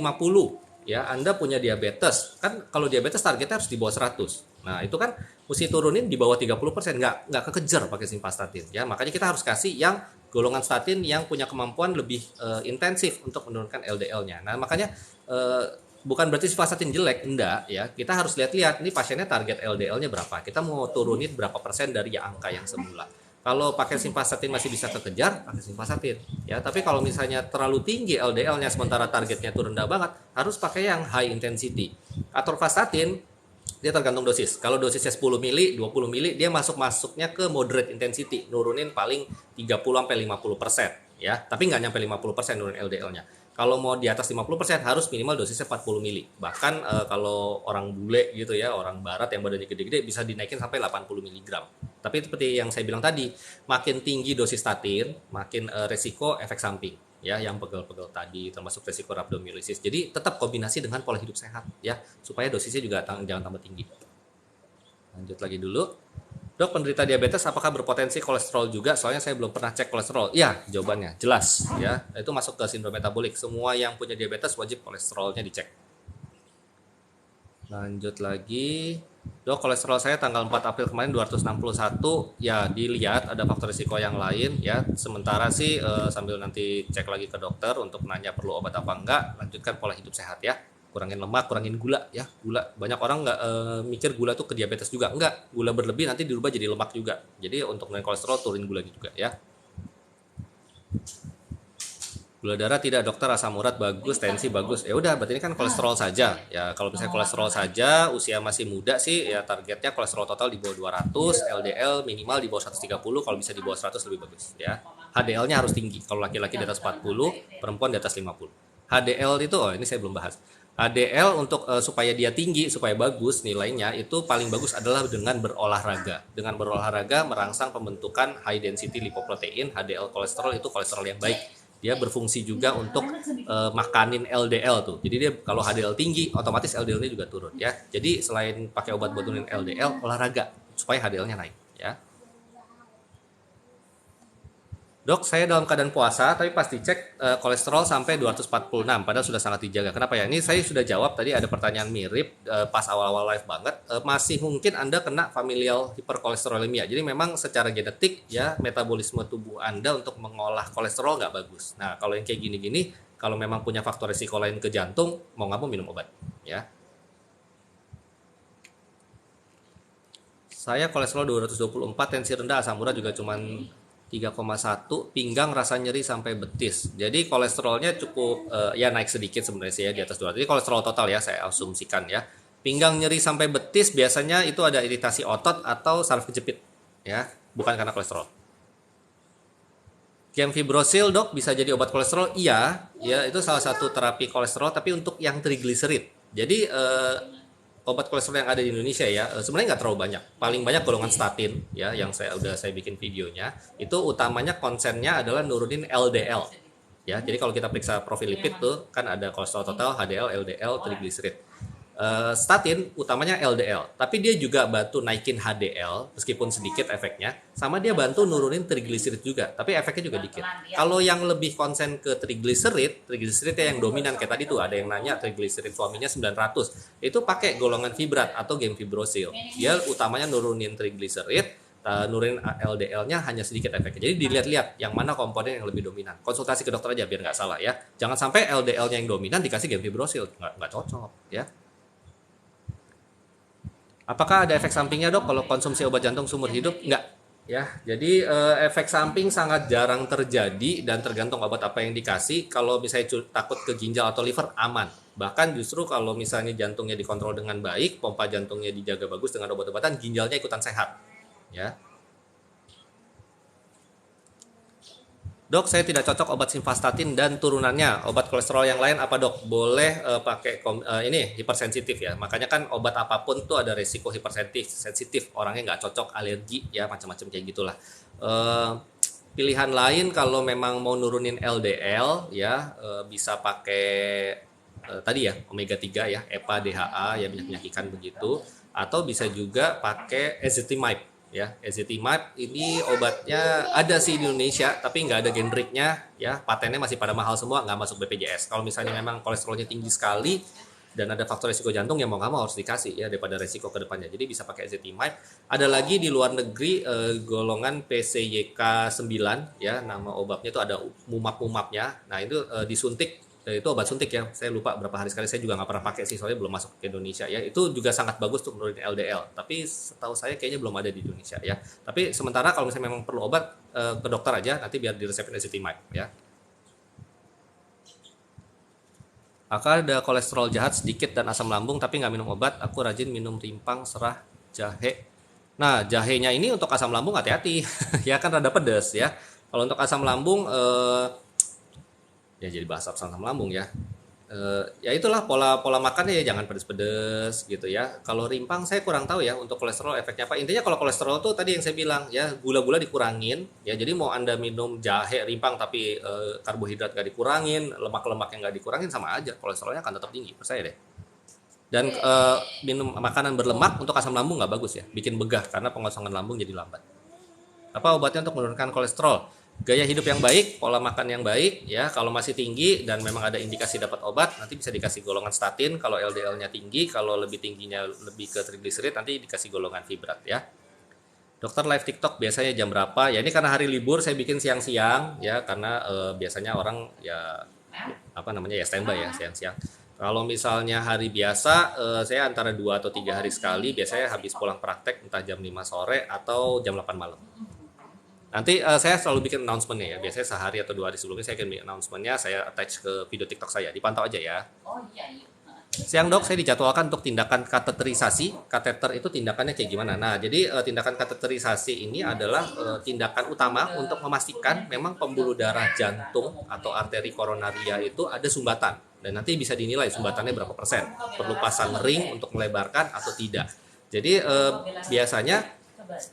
ya, Anda punya diabetes, kan kalau diabetes targetnya harus di bawah 100. Nah, itu kan mesti turunin di bawah 30%, nggak kekejar pakai simvastatin ya. Makanya kita harus kasih yang golongan statin yang punya kemampuan lebih intensif untuk menurunkan LDL-nya. Nah, makanya bukan berarti simvastatin jelek, enggak ya. Kita harus lihat-lihat ini pasiennya target LDL-nya berapa. Kita mau turunin berapa persen dari angka yang semula. Kalau pakai simvastatin masih bisa kekejar, pakai simvastatin ya. Tapi kalau misalnya terlalu tinggi LDL-nya sementara targetnya tuh rendah banget, harus pakai yang high intensity. Atorvastatin dia tergantung dosis. Kalau dosisnya 10 mili, 20 mili, dia masuknya ke moderate intensity, nurunin paling 30 sampai 50% ya. Tapi nggak nyampe 50% nurunin LDL-nya. Kalau mau di atas 50% harus minimal dosisnya 40 mili. Bahkan kalau orang bule gitu ya, orang barat yang badannya gede-gede bisa dinaikin sampai 80 mg. Tapi seperti yang saya bilang tadi, makin tinggi dosis statin, makin resiko efek samping ya, yang pegel-pegel tadi, termasuk resiko rhabdomyolysis. Jadi tetap kombinasi dengan pola hidup sehat ya, supaya dosisnya juga jangan tambah tinggi. Lanjut lagi dulu. Dok, penderita diabetes apakah berpotensi kolesterol juga? Soalnya saya belum pernah cek kolesterol. Iya, jawabannya jelas ya. Itu masuk ke sindrom metabolik. Semua yang punya diabetes wajib kolesterolnya dicek. Lanjut lagi. Dok, kolesterol saya tanggal 4 April kemarin 261. Ya, dilihat ada faktor risiko yang lain ya. Sementara sih sambil nanti cek lagi ke dokter untuk nanya perlu obat apa enggak, lanjutkan pola hidup sehat ya. Kurangin lemak, kurangin gula ya. Gula, banyak orang nggak mikir gula tuh ke diabetes juga. Enggak, gula berlebih nanti dirubah jadi lemak juga. Jadi untuk menurunkan kolesterol turunin gula juga ya. Gula darah tidak dokter, asam urat bagus, tensi bagus. Ya udah, berarti ini kan kolesterol saja. Ya kalau misalnya kolesterol saja, usia masih muda sih ya, targetnya kolesterol total di bawah 200, LDL minimal di bawah 130, kalau bisa di bawah 100 lebih bagus ya. HDL-nya harus tinggi. Kalau laki-laki di atas 40, perempuan di atas 50. HDL itu ini saya belum bahas. HDL untuk supaya dia tinggi, supaya bagus nilainya, itu paling bagus adalah dengan berolahraga. Dengan berolahraga merangsang pembentukan high density lipoprotein, HDL kolesterol itu kolesterol yang baik. Dia berfungsi juga untuk makanin LDL tuh. Jadi dia kalau HDL tinggi, otomatis LDL-nya juga turun ya. Jadi selain pakai obat buat turunin LDL, olahraga supaya HDL-nya naik ya. Dok, saya dalam keadaan puasa tapi pas dicek kolesterol sampai 246, padahal sudah sangat dijaga. Kenapa ya? Ini saya sudah jawab tadi, ada pertanyaan mirip pas awal-awal live banget. Masih mungkin Anda kena familial hiperkolesterolemia. Jadi memang secara genetik ya, metabolisme tubuh Anda untuk mengolah kolesterol nggak bagus. Nah, kalau yang kayak gini-gini, kalau memang punya faktor risiko lain ke jantung, mau nggak mau minum obat ya. Saya kolesterol 224, tensi rendah, asam urat juga cuman 3,1, pinggang rasa nyeri sampai betis. Jadi kolesterolnya cukup ya naik sedikit sebenarnya sih ya, di atas 200. Jadi kolesterol total ya saya asumsikan ya. Pinggang nyeri sampai betis biasanya itu ada iritasi otot atau saraf kejepit ya, bukan karena kolesterol. Gemfibrozil dok bisa jadi obat kolesterol? Iya, ya itu salah satu terapi kolesterol tapi untuk yang trigliserid. Jadi obat kolesterol yang ada di Indonesia ya sebenarnya nggak terlalu banyak, paling banyak golongan statin ya, yang saya bikin videonya itu utamanya konsennya adalah nurunin LDL ya. Jadi kalau kita periksa profil lipid tuh kan ada kolesterol total, HDL, LDL, trigliserid. Statin utamanya LDL, tapi dia juga bantu naikin HDL meskipun sedikit efeknya, sama dia bantu nurunin trigliserid juga, tapi efeknya juga dikit. Kalau yang lebih konsen ke trigliserid yang dominan kayak tadi tuh, ada yang nanya trigliserid suaminya 900, itu pakai golongan fibrat atau gemfibrozil. Dia utamanya nurunin trigliserid, nurunin LDL-nya hanya sedikit efeknya. Jadi dilihat-lihat yang mana komponen yang lebih dominan. Konsultasi ke dokter aja biar nggak salah ya. Jangan sampai LDL-nya yang dominan dikasih gemfibrozil, nggak cocok ya. Apakah ada efek sampingnya dok kalau konsumsi obat jantung seumur hidup? Enggak ya. Jadi efek samping sangat jarang terjadi dan tergantung obat apa yang dikasih. Kalau misalnya takut ke ginjal atau liver, aman. Bahkan justru kalau misalnya jantungnya dikontrol dengan baik, pompa jantungnya dijaga bagus dengan obat-obatan, ginjalnya ikutan sehat ya. Dok, saya tidak cocok obat simvastatin dan turunannya. Obat kolesterol yang lain apa dok? Boleh pakai ini hipersensitif ya. Makanya kan obat apapun tuh ada resiko hipersensitif. Orangnya nggak cocok, alergi ya macam-macam kayak gitulah. Eh, Pilihan lain kalau memang mau nurunin LDL ya bisa pakai tadi ya omega 3 ya, EPA, DHA ya minyak-minyak ikan begitu, atau bisa juga pakai ezetimibe ya. Ezetimibe ini obatnya ada sih di Indonesia tapi nggak ada generiknya ya, patennya masih pada mahal semua, nggak masuk BPJS. Kalau misalnya memang kolesterolnya tinggi sekali dan ada faktor risiko jantung ya mau nggak mau harus dikasih ya daripada risiko ke depannya. Jadi bisa pakai ezetimibe. Ada lagi di luar negeri golongan PCYK 9 ya, nama obatnya itu ada mumap-mumapnya. Nah itu disuntik, itu obat suntik ya, saya lupa berapa hari sekali, saya juga nggak pernah pakai sih soalnya belum masuk ke Indonesia ya. Itu juga sangat bagus untuk menurunin LDL, tapi setahu saya kayaknya belum ada di Indonesia ya. Tapi sementara kalau misalnya memang perlu obat ke dokter aja, nanti biar diresepin ezetimibe ya. Aku ada kolesterol jahat sedikit dan asam lambung tapi nggak minum obat. Aku rajin minum rimpang, serah, jahe. Nah, jahenya ini untuk asam lambung hati-hati. Ya kan rada pedes ya. Kalau untuk asam lambung ya jadi bahas asam lambung ya. Ya itulah pola makannya ya, jangan pedes-pedes gitu ya. Kalau rimpang saya kurang tahu ya untuk kolesterol efeknya apa. Intinya kalau kolesterol tuh tadi yang saya bilang ya, gula-gula dikurangin ya. Jadi mau Anda minum jahe rimpang tapi karbohidrat gak dikurangin, lemak-lemak yang gak dikurangin, sama aja kolesterolnya akan tetap tinggi, percaya deh. Dan minum makanan berlemak untuk asam lambung nggak bagus ya, bikin begah karena pengosongan lambung jadi lambat. Apa obatnya untuk menurunkan kolesterol? Gaya hidup yang baik, pola makan yang baik ya. Kalau masih tinggi dan memang ada indikasi dapat obat, nanti bisa dikasih golongan statin kalau LDL-nya tinggi. Kalau lebih tingginya lebih ke trigliserid, nanti dikasih golongan fibrat ya. Dokter live TikTok biasanya jam berapa? Ya ini karena hari libur saya bikin siang-siang ya, karena biasanya orang ya apa namanya ya standby ya siang-siang. Kalau misalnya hari biasa saya antara 2 atau 3 hari sekali, biasanya habis pulang praktek entah jam 5 sore atau jam 8 malam. Nanti saya selalu bikin announcement-nya ya. Biasanya sehari atau 2 hari sebelumnya saya bikin announcement-nya, saya attach ke video TikTok saya. Dipantau aja ya. Siang dok, saya dijadwalkan untuk tindakan kateterisasi. Kateter itu tindakannya kayak gimana? Nah, jadi tindakan kateterisasi ini adalah tindakan utama untuk memastikan memang pembuluh darah jantung atau arteri koronaria itu ada sumbatan. Dan nanti bisa dinilai sumbatannya berapa persen. Perlu pasang ring untuk melebarkan atau tidak. Jadi biasanya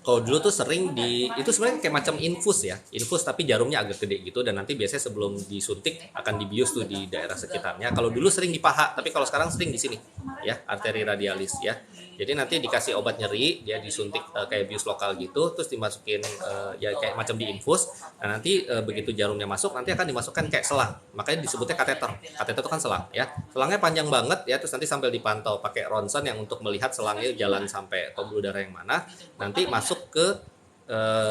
kalau dulu tuh sering itu sebenarnya kayak macam infus ya, infus tapi jarumnya agak gede gitu, dan nanti biasanya sebelum disuntik akan dibius tuh di daerah sekitarnya. Kalau dulu sering di paha, tapi kalau sekarang sering di sini ya, arteri radialis ya. Jadi nanti dikasih obat nyeri, dia disuntik kayak bius lokal gitu, terus dimasukin ya kayak macam diinfus. Nah nanti begitu jarumnya masuk, nanti akan dimasukkan kayak selang, makanya disebutnya kateter. Kateter itu kan selang ya, selangnya panjang banget ya, terus nanti sambil dipantau pakai ronsen yang untuk melihat selangnya jalan sampai pembuluh darah yang mana, nanti masuk ke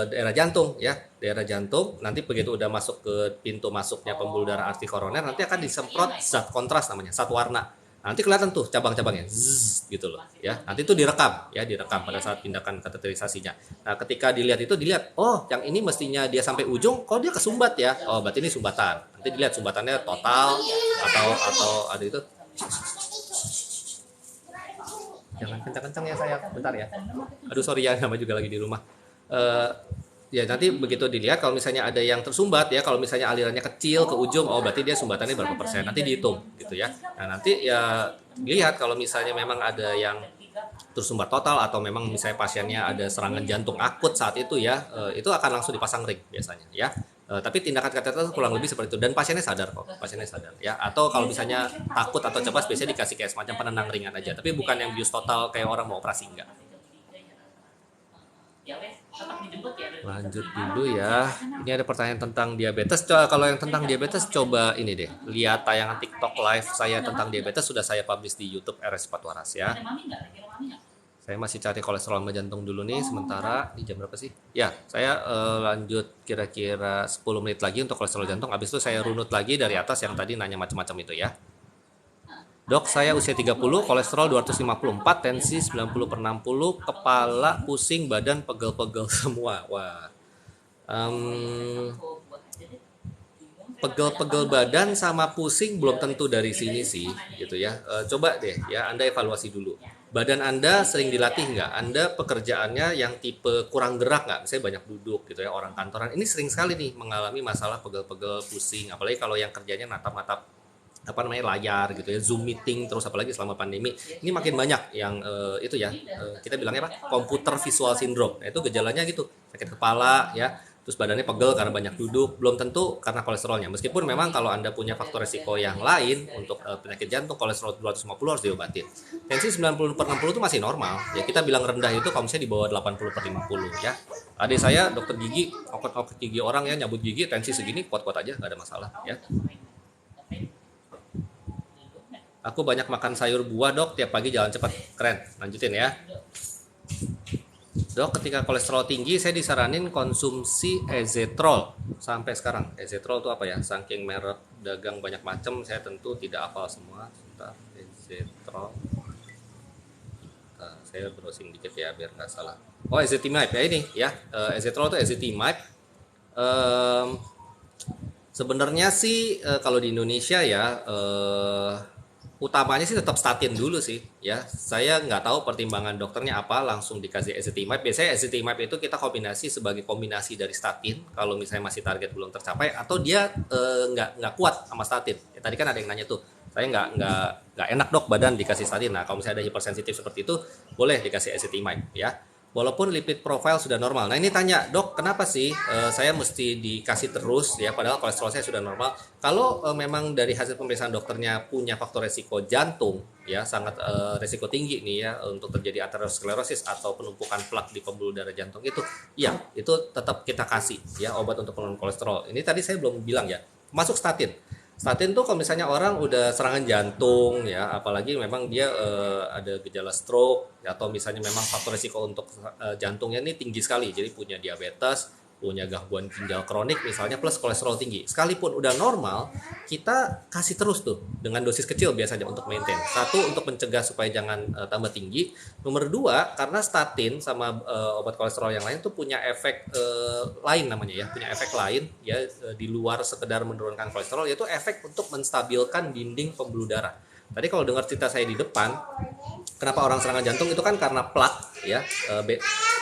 daerah jantung ya, daerah jantung. Nanti begitu udah masuk ke pintu masuknya pembuluh darah arteri koroner, nanti akan disemprot zat kontras namanya, zat warna. Nanti kelihatan tuh cabang-cabangnya zzz, gitu loh ya. Nanti itu direkam ya, direkam pada saat tindakan kateterisasinya. Nah ketika dilihat itu dilihat, oh yang ini mestinya dia sampai ujung, kok dia kesumbat ya, oh berarti ini sumbatan. Nanti dilihat sumbatannya total atau ada itu. Jangan kencang-kencang ya sayang, bentar ya. Aduh sorry ya, nama juga lagi di rumah. Ya nanti begitu dilihat, kalau misalnya ada yang tersumbat ya, kalau misalnya alirannya kecil ke ujung, oh berarti dia sumbatannya berapa persen, nanti dihitung gitu ya. Nah nanti ya dilihat kalau misalnya memang ada yang tersumbat total atau memang misalnya pasiennya ada serangan jantung akut saat itu ya, itu akan langsung dipasang ring biasanya ya. Tapi tindakan kateter kurang lebih seperti itu, dan pasiennya sadar kok, pasiennya sadar ya. Atau kalau misalnya takut atau cemas, biasanya dikasih kayak semacam penenang ringan aja, tapi bukan yang bius total kayak orang mau operasi, enggak. Lanjut dulu ya. Ini ada pertanyaan tentang diabetes. Kalau yang tentang diabetes coba ini deh, lihat tayangan TikTok live saya tentang diabetes, sudah saya publish di YouTube RS Patwaras ya. Saya masih cari kolesterol sama jantung dulu nih sementara. Ini jam berapa sih? Ya, saya lanjut kira-kira 10 menit lagi untuk kolesterol jantung. Habis itu saya runut lagi dari atas yang tadi nanya macam-macam itu ya. Dok, saya usia 30, kolesterol 254, tensi 90/60, kepala pusing, badan pegel-pegel semua. Wah. Pegel-pegel badan sama pusing belum tentu dari sini sih gitu ya. Coba deh ya Anda evaluasi dulu. Badan Anda sering dilatih nggak? Anda pekerjaannya yang tipe kurang gerak nggak? Misalnya banyak duduk gitu ya, orang kantoran. Ini sering sekali nih mengalami masalah pegel-pegel, pusing. Apalagi kalau yang kerjanya natap-natap apa namanya layar gitu ya, Zoom meeting, terus apalagi selama pandemi ini makin banyak yang itu ya, kita bilangnya apa, komputer visual syndrome. Nah, itu gejalanya gitu, sakit kepala ya, terus badannya pegel karena banyak duduk, belum tentu karena kolesterolnya, meskipun memang kalau Anda punya faktor resiko yang lain untuk penyakit jantung, kolesterol 250 harus diobatin. Tensi 90/60 itu masih normal ya, kita bilang rendah itu kalau misalnya di bawah 80/50 ya. Adik saya dokter gigi, okot-okot gigi orang ya, nyabut gigi, tensi segini kuat-kuat aja, nggak ada masalah ya. Aku banyak makan sayur buah dok, tiap pagi jalan cepat. Keren, lanjutin ya. Dok, ketika kolesterol tinggi saya disaranin konsumsi ezetrol. Sampai sekarang, ezetrol itu apa ya? Saking merek dagang banyak macam, saya tentu tidak hafal semua. Sebentar, ezetrol. Nah, saya browsing dikit ya biar nggak salah. Oh, ezetimibe ya ini ya. Ezetrol itu ezetimibe. Sebenarnya sih kalau di Indonesia ya utamanya sih tetap statin dulu sih ya. Saya nggak tahu pertimbangan dokternya apa langsung dikasih ezetimibe. Biasanya ezetimibe itu kita kombinasi sebagai kombinasi dari statin kalau misalnya masih target belum tercapai, atau dia nggak kuat sama statin. Ya, tadi kan ada yang nanya tuh, saya nggak enak dok badan dikasih statin. Nah kalau misalnya ada hipersensitif seperti itu boleh dikasih ezetimibe ya. Walaupun lipid profile sudah normal. Nah ini tanya, dok kenapa sih saya mesti dikasih terus ya padahal kolesterol saya sudah normal. Kalau memang dari hasil pemeriksaan dokternya punya faktor resiko jantung ya, sangat resiko tinggi nih ya untuk terjadi aterosklerosis atau penumpukan plak di pembuluh darah jantung itu, ya itu tetap kita kasih ya obat untuk penurun kolesterol. Ini tadi saya belum bilang ya, masuk statin. Statin tuh kalau misalnya orang udah serangan jantung ya, apalagi memang dia ada gejala stroke ya, atau misalnya memang faktor risiko untuk jantungnya ini tinggi sekali, jadi punya diabetes, punya gangguan ginjal kronik misalnya, plus kolesterol tinggi, sekalipun udah normal kita kasih terus tuh dengan dosis kecil biasanya untuk maintain. Satu, untuk mencegah supaya jangan tambah tinggi. Nomor dua, karena statin sama obat kolesterol yang lain tuh punya efek lain namanya ya, punya efek lain ya, di luar sekedar menurunkan kolesterol, yaitu efek untuk menstabilkan dinding pembuluh darah. Tadi kalau dengar cerita saya di depan, kenapa orang serangan jantung itu kan karena plak ya,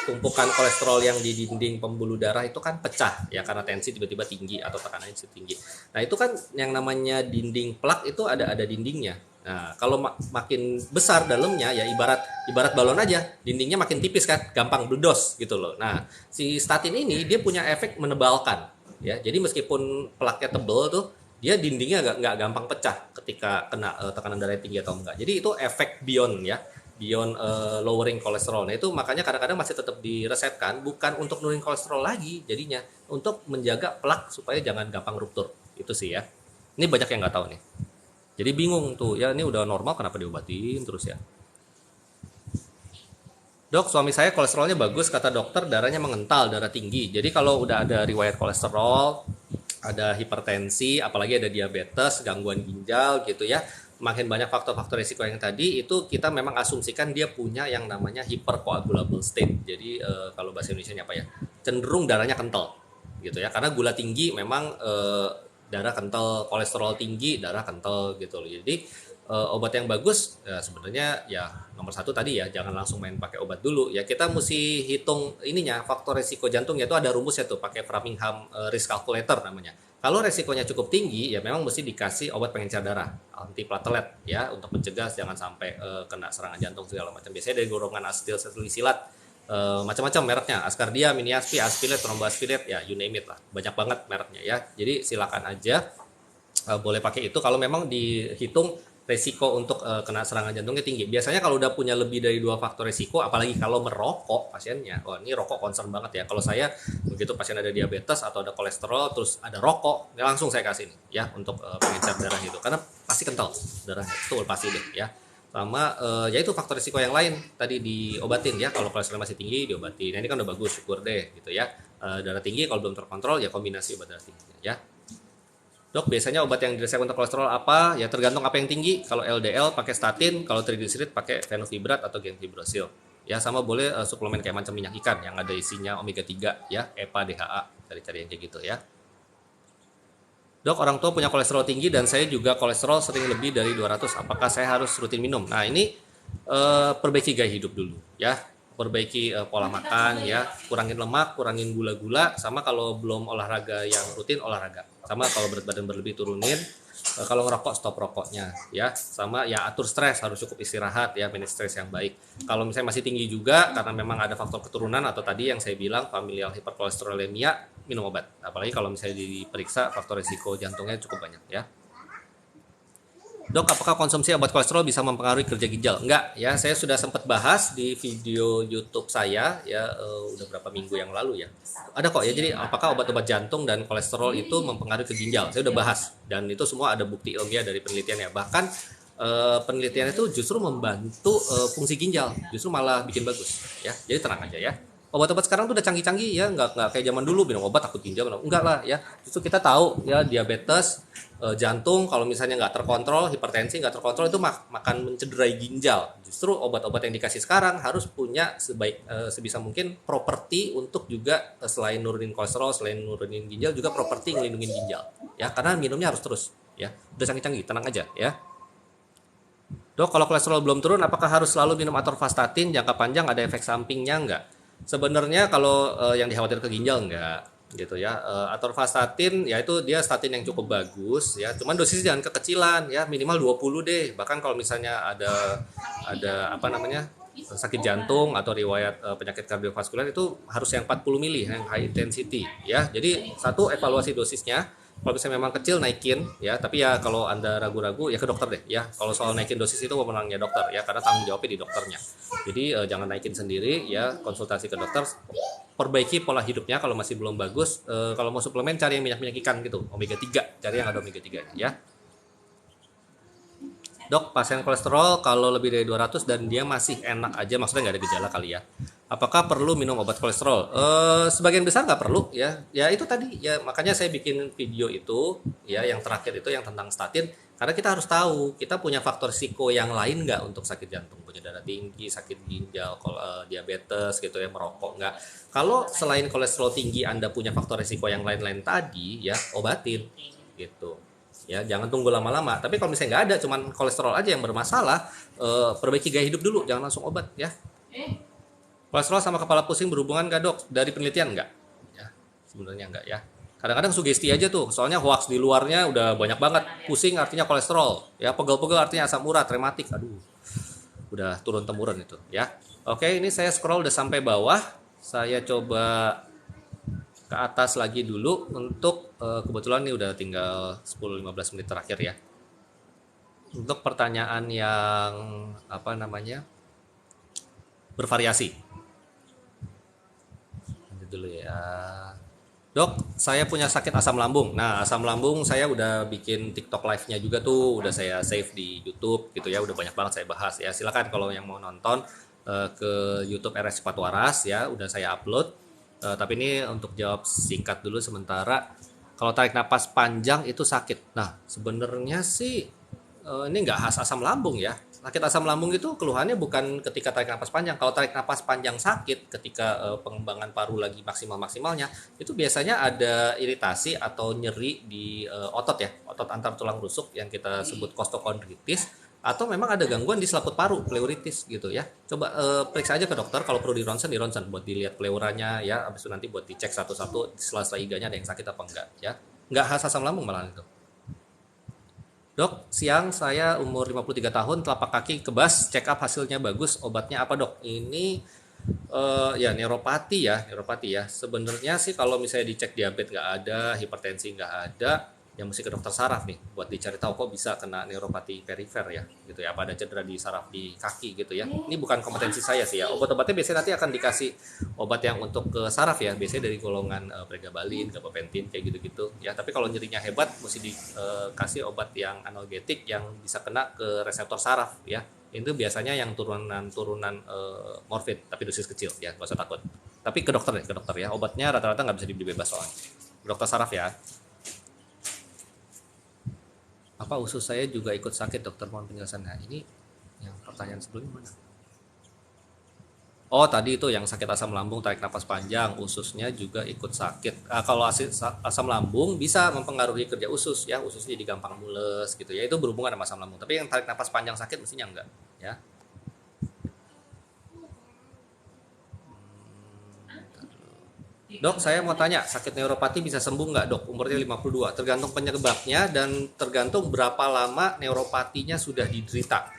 tumpukan kolesterol yang di dinding pembuluh darah itu kan pecah ya karena tensi tiba-tiba tinggi atau tekanannya tinggi. Nah itu kan yang namanya dinding plak itu ada dindingnya. Nah kalau makin besar dalamnya ya, ibarat balon aja, dindingnya makin tipis kan, gampang bledos gitu loh. Nah si statin ini dia punya efek menebalkan ya, jadi meskipun plaknya tebel tuh, dia dindingnya nggak gampang pecah ketika kena tekanan darah tinggi atau enggak. Jadi itu efek beyond ya, beyond lowering kolesterol. Nah itu makanya kadang-kadang masih tetap diresepkan bukan untuk nurunin kolesterol lagi, jadinya untuk menjaga plak supaya jangan gampang ruptur. Itu sih ya. Ini banyak yang nggak tahu nih. Jadi bingung tuh ya, ini udah normal kenapa diobatin terus ya. Dok, suami saya kolesterolnya bagus, kata dokter darahnya mengental, darah tinggi. Jadi kalau udah ada riwayat kolesterol, ada hipertensi, apalagi ada diabetes, gangguan ginjal gitu ya, makin banyak faktor-faktor risiko yang tadi itu, kita memang asumsikan dia punya yang namanya hypercoagulable state. Jadi kalau bahasa Indonesianya apa ya, cenderung darahnya kental gitu ya, karena gula tinggi memang darah kental, kolesterol tinggi darah kental gitu loh. Jadi obat yang bagus ya, sebenarnya ya nomor satu tadi ya, jangan langsung main pakai obat dulu ya, kita mesti hitung ininya faktor resiko jantung, yaitu ada rumusnya tuh pakai Framingham risk calculator namanya. Kalau resikonya cukup tinggi ya memang mesti dikasih obat pengencer darah, antiplatelet ya, untuk mencegah jangan sampai kena serangan jantung segala macam. Biasanya dari golongan asetilsalisilat, macam-macam mereknya, Ascardia, Miniaspi, Aspilet, Thromboaspilet, ya you name it lah, banyak banget mereknya ya. Jadi silakan aja boleh pakai itu kalau memang dihitung resiko untuk kena serangan jantungnya tinggi. Biasanya kalau udah punya lebih dari 2 faktor resiko, apalagi kalau merokok pasiennya, wah ini rokok concern banget ya. Kalau saya begitu pasien ada diabetes atau ada kolesterol terus ada rokok, ya langsung saya kasih nih ya untuk pengencer darah itu, karena pasti kental darahnya, itu pasti deh ya. Sama ya itu faktor resiko yang lain tadi diobatin ya, kalau kolesterol masih tinggi diobatin. Nah, ini kan udah bagus, syukur deh gitu ya. Darah tinggi kalau belum terkontrol ya kombinasi obat darah tinggi ya. Dok, biasanya obat yang diresep untuk kolesterol apa? Ya tergantung apa yang tinggi. Kalau LDL pakai statin, kalau triglycerid pakai fenofibrat atau genfibrosil. Ya sama boleh suplemen kayak macam minyak ikan yang ada isinya omega 3 ya, EPA, DHA, cari-cari yang kayak gitu ya. Dok, orang tua punya kolesterol tinggi dan saya juga kolesterol sering lebih dari 200. Apakah saya harus rutin minum? Nah, ini perbaiki gaya hidup dulu ya, perbaiki pola makan ya, kurangin lemak, kurangin gula-gula, sama kalau belum olahraga yang rutin olahraga, sama kalau berat badan berlebih turunin. Kalau ngerokok stop rokoknya ya, sama ya atur stres, harus cukup istirahat ya, manage stres yang baik. Kalau misalnya masih tinggi juga karena memang ada faktor keturunan atau tadi yang saya bilang familial hiperkolesterolemia, minum obat. Apalagi kalau misalnya diperiksa faktor risiko jantungnya cukup banyak ya. Dok, apakah konsumsi obat kolesterol bisa mempengaruhi kerja ginjal? Enggak, ya. Saya sudah sempat bahas di video YouTube saya, ya, udah berapa minggu yang lalu ya. Ada kok ya. Jadi, apakah obat-obat jantung dan kolesterol itu mempengaruhi ke ginjal? Saya udah bahas, dan itu semua ada bukti ilmiah dari penelitian ya. Bahkan penelitian itu justru membantu fungsi ginjal, justru malah bikin bagus, ya. Jadi tenang aja ya. Obat-obat sekarang tuh udah canggih-canggih ya, nggak kayak zaman dulu minum obat takut ginjal, enggak lah ya. Justru kita tahu ya diabetes, jantung kalau misalnya nggak terkontrol, hipertensi nggak terkontrol itu makan mencederai ginjal. Justru obat-obat yang dikasih sekarang harus punya sebisa mungkin properti untuk juga selain nurunin kolesterol, selain nurunin ginjal juga properti ngelindungin ginjal. Ya, karena minumnya harus terus ya. Udah canggih-canggih, tenang aja ya. Dok, kalau kolesterol belum turun, apakah harus selalu minum atorvastatin? Jangka panjang ada efek sampingnya nggak? Sebenarnya kalau yang dikhawatirkan ke ginjal nggak, gitu ya. Atorvastatin, ya itu dia statin yang cukup bagus, ya. Cuman dosisnya jangan kekecilan, ya minimal 20 deh. Bahkan kalau misalnya ada apa namanya sakit jantung atau riwayat penyakit kardiovaskuler itu harus yang 40 mili, yang high intensity, ya. Jadi satu evaluasi dosisnya. Kalau misalnya memang kecil naikin ya, tapi ya kalau Anda ragu-ragu ya ke dokter deh ya. Kalau soal naikin dosis itu wewenangnya dokter ya, karena tanggung jawabnya di dokternya. Jadi jangan naikin sendiri ya, konsultasi ke dokter. Perbaiki pola hidupnya kalau masih belum bagus. Kalau mau suplemen cari yang minyak-minyak ikan gitu, omega 3, cari yang ada omega 3 ya. Dok, pasien kolesterol kalau lebih dari 200 dan dia masih enak aja, maksudnya nggak ada gejala kali ya. Apakah perlu minum obat kolesterol? Sebagian besar nggak perlu ya. Ya itu tadi ya, makanya saya bikin video itu ya, yang terakhir itu yang tentang statin. Karena kita harus tahu kita punya faktor risiko yang lain nggak untuk sakit jantung, punya darah tinggi, sakit ginjal, diabetes gitu ya, merokok nggak. Kalau selain kolesterol tinggi Anda punya faktor risiko yang lain-lain tadi ya, obatin gitu. Ya jangan tunggu lama-lama. Tapi kalau misalnya nggak ada, cuman kolesterol aja yang bermasalah, perbaiki gaya hidup dulu, jangan langsung obat ya. Kolesterol sama kepala pusing berhubungan nggak dok? Dari penelitian nggak? Ya sebenarnya nggak ya. Kadang-kadang sugesti aja tuh, soalnya hoax di luarnya udah banyak banget. Pusing artinya kolesterol, ya pegel-pegel artinya asam urat, rematik. Aduh, udah turun temurun itu ya. Oke, ini saya scroll udah sampai bawah. Saya coba ke atas lagi dulu untuk kebetulan ini udah tinggal 10-15 menit terakhir ya. Untuk pertanyaan yang apa namanya bervariasi. Nanti dulu ya. Dok, saya punya sakit asam lambung. Nah, asam lambung saya udah bikin TikTok live-nya juga tuh, udah saya save di YouTube gitu ya, udah banyak banget saya bahas ya. Silakan kalau yang mau nonton ke YouTube RS Cepat Waras ya, udah saya upload. Tapi ini untuk jawab singkat dulu sementara. Kalau tarik napas panjang itu sakit. Nah, sebenarnya sih ini nggak khas asam lambung ya. Sakit asam lambung itu keluhannya bukan ketika tarik napas panjang. Kalau tarik napas panjang sakit ketika pengembangan paru lagi maksimalnya, itu biasanya ada iritasi atau nyeri di otot ya, otot antar tulang rusuk yang kita sebut kostokondritis, atau memang ada gangguan di selaput paru, pleuritis gitu ya. Coba periksa aja ke dokter, kalau perlu di ronsen buat dilihat pleuranya ya, habis itu nanti buat dicek satu-satu di sela-sela iganya ada yang sakit apa enggak ya. Enggak khas asam lambung malah itu. Dok, siang saya umur 53 tahun, telapak kaki kebas, check up hasilnya bagus, obatnya apa dok? Ini ya neuropati ya. Sebenarnya sih kalau misalnya dicek diabetes nggak ada, hipertensi nggak ada, ya mesti ke dokter saraf nih buat dicari tahu kok bisa kena neuropati perifer ya gitu ya, apa ada cedera di saraf di kaki gitu ya. Ini bukan kompetensi saya sih ya. Obat-obatnya biasanya nanti akan dikasih obat yang untuk ke saraf ya, biasanya dari golongan pregabalin, gabapentin kayak gitu-gitu ya. Tapi kalau nyerinya hebat mesti dikasih obat yang analgetik yang bisa kena ke reseptor saraf ya. Itu biasanya yang turunan morfin tapi dosis kecil ya, nggak usah takut. Tapi ke dokter ya, obatnya rata-rata nggak bisa dibeli bebas soalnya. Dokter saraf ya. Apa usus saya juga ikut sakit dokter, mohon penjelasan. Nah ini yang pertanyaan sebelumnya mana? Oh tadi itu yang sakit asam lambung, tarik napas panjang, ususnya juga ikut sakit. Kalau asam lambung bisa mempengaruhi kerja usus ya, ususnya jadi gampang mules gitu ya, itu berhubungan sama asam lambung. Tapi yang tarik napas panjang sakit mestinya enggak ya. Dok, saya mau tanya, sakit neuropati bisa sembuh nggak dok? Umurnya 52, tergantung penyebabnya dan tergantung berapa lama neuropatinya sudah diderita.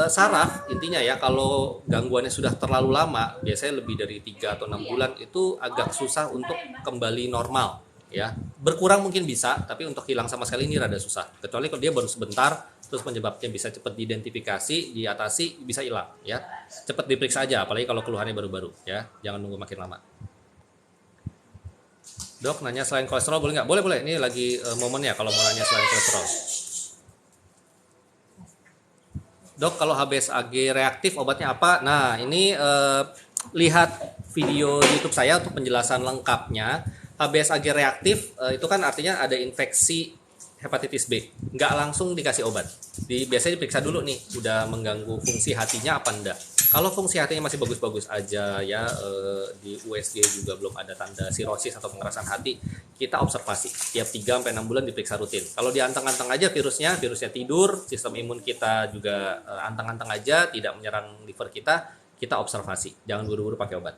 Saraf, intinya ya, kalau gangguannya sudah terlalu lama, biasanya lebih dari 3 atau 6 bulan, itu agak susah untuk kembali normal. Ya, berkurang mungkin bisa, tapi untuk hilang sama sekali ini rada susah. Kecuali kalau dia baru sebentar, terus penyebabnya bisa cepat diidentifikasi, diatasi, bisa hilang. Ya, cepat diperiksa aja, apalagi kalau keluhannya baru-baru. Ya, jangan nunggu makin lama. Dok, nanya selain kolesterol boleh nggak? Boleh, boleh. Ini lagi momennya kalau mau nanya selain kolesterol. Dok, kalau HBsAg reaktif obatnya apa? Nah, ini lihat video YouTube saya untuk penjelasan lengkapnya. HBsAg reaktif itu kan artinya ada infeksi hepatitis B. Nggak langsung dikasih obat. Biasanya diperiksa dulu nih, udah mengganggu fungsi hatinya apa enggak. Kalau fungsi hatinya masih bagus-bagus aja ya, di USG juga belum ada tanda sirosis atau pengerasan hati, kita observasi tiap 3 sampai 6 bulan diperiksa rutin. Kalau dianteng-anteng aja virusnya tidur, sistem imun kita juga anteng-anteng aja, tidak menyerang liver kita observasi. Jangan buru-buru pakai obat.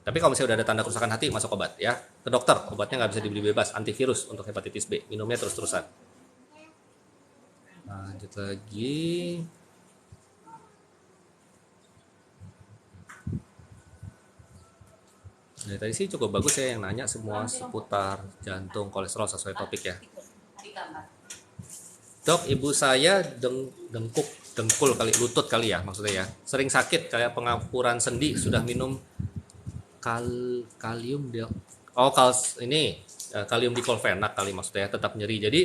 Tapi kalau misalnya udah ada tanda kerusakan hati, masuk obat ya. Ke dokter, obatnya nggak bisa dibeli bebas, antivirus untuk hepatitis B, minumnya terus-terusan. Lanjut lagi. Nah, tadi sih cukup bagus ya yang nanya semua seputar jantung, kolesterol sesuai topik ya. Dok, ibu saya dengkul kali, lutut kali ya maksudnya ya. Sering sakit kayak pengapuran sendi, sudah minum kalium dia. Oh, ini kalium diklofenak kali maksudnya, tetap nyeri. Jadi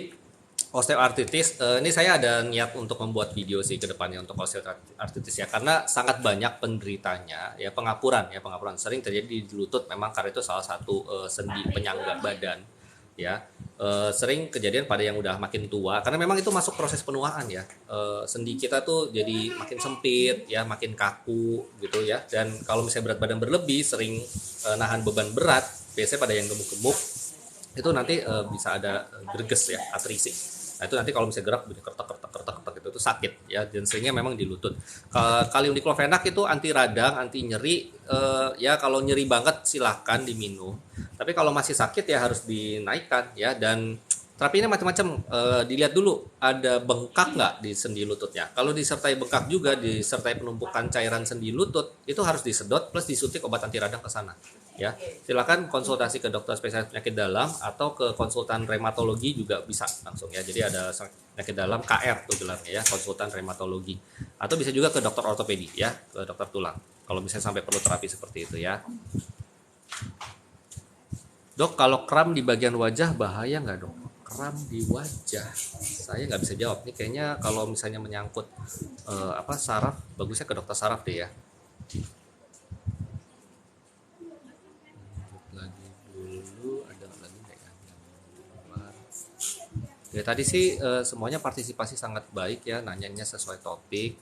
osteoartritis, ini saya ada niat untuk membuat video sih ke depannya untuk osteoartritis ya, karena sangat banyak penderitanya ya, pengapuran sering terjadi di lutut, memang karena itu salah satu sendi penyangga badan ya. Sering kejadian pada yang udah makin tua karena memang itu masuk proses penuaan ya. Sendi kita tuh jadi makin sempit ya, makin kaku gitu ya, dan kalau misalnya berat badan berlebih, sering nahan beban berat, biasanya pada yang gemuk-gemuk itu nanti bisa ada greges ya, atrisi. Nah itu nanti kalau misalnya gerak bunyi kertek itu sakit ya, dan seringnya memang di lutut. Kalium diklofenak itu anti radang, anti nyeri ya, kalau nyeri banget silahkan diminum. Tapi kalau masih sakit ya harus dinaikkan ya, dan terapinya macam-macam. Dilihat dulu ada bengkak nggak di sendi lututnya. Kalau disertai bengkak juga, disertai penumpukan cairan sendi lutut, itu harus disedot plus disuntik obat anti radang ke sana. Ya, silakan konsultasi ke dokter spesialis penyakit dalam atau ke konsultan reumatologi juga bisa langsung ya. Jadi ada penyakit dalam KR tuh gelarnya ya, konsultan reumatologi. Atau bisa juga ke dokter ortopedi ya, ke dokter tulang. Kalau misalnya sampai perlu terapi seperti itu ya. Dok, kalau kram di bagian wajah bahaya nggak dok? Kram di wajah, saya nggak bisa jawab. Ini kayaknya kalau misalnya menyangkut saraf, bagusnya ke dokter saraf deh ya. Lagi dulu ada lagi nggak ya? Ya tadi sih semuanya partisipasi sangat baik ya, nanyanya sesuai topik.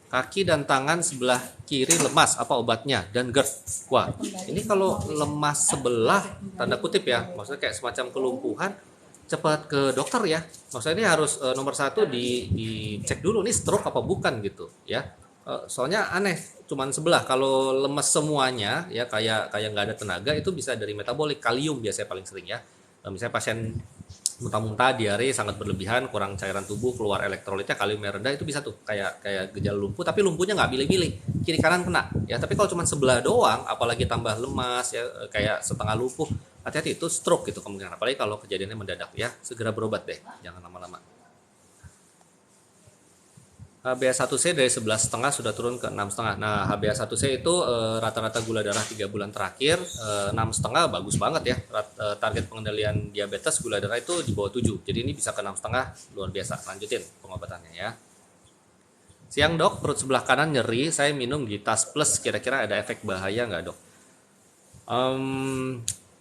Kaki dan tangan sebelah kiri lemas, apa obatnya? Dan GERD. Wah, ini kalau lemas sebelah, tanda kutip ya, maksudnya kayak semacam kelumpuhan, cepat ke dokter ya. Maksudnya ini harus nomor satu dicek dulu nih stroke apa bukan gitu ya. Soalnya aneh, cuman sebelah. Kalau lemas semuanya ya, kayak nggak ada tenaga, itu bisa dari metabolik, kalium biasanya paling sering ya. Misalnya pasien muntah-muntah, diare sangat berlebihan, kurang cairan tubuh, keluar elektrolitnya, kaliumnya rendah, itu bisa tuh kayak gejala lumpuh, tapi lumpuhnya nggak milih-milih, kiri kanan kena ya. Tapi kalau cuma sebelah doang, apalagi tambah lemas ya, kayak setengah lumpuh, hati-hati, itu stroke gitu kemungkinan. Apalagi kalau kejadiannya mendadak ya, segera berobat deh, jangan lama-lama. HbA1c dari 11,5 sudah turun ke 6,5. Nah, HbA1c itu rata-rata gula darah 3 bulan terakhir 6,5 bagus banget ya. Target pengendalian diabetes gula darah itu di bawah 7. Jadi ini bisa ke 6,5, luar biasa. Lanjutin pengobatannya ya. Siang dok, perut sebelah kanan nyeri, saya minum Gitas Plus, kira-kira ada efek bahaya nggak dok?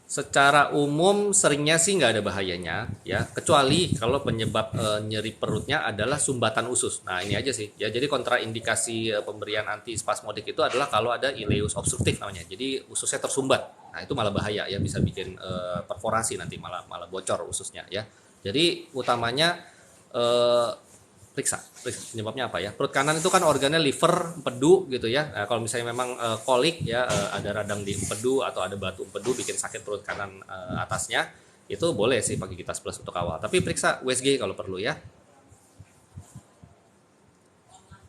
Secara umum seringnya sih nggak ada bahayanya ya, kecuali kalau penyebab nyeri perutnya adalah sumbatan usus. Nah ini aja sih ya, jadi kontraindikasi pemberian antispasmodik itu adalah kalau ada ileus obstruktif namanya, jadi ususnya tersumbat. Nah itu malah bahaya ya, bisa bikin perforasi nanti, malah bocor ususnya ya. Jadi utamanya periksa penyebabnya apa ya. Perut kanan itu kan organnya liver, empedu gitu ya. Nah, kalau misalnya memang kolik ya, ada radang di empedu atau ada batu empedu bikin sakit perut kanan atasnya, itu boleh sih pakai Gitas Plus untuk awal. Tapi periksa USG kalau perlu ya.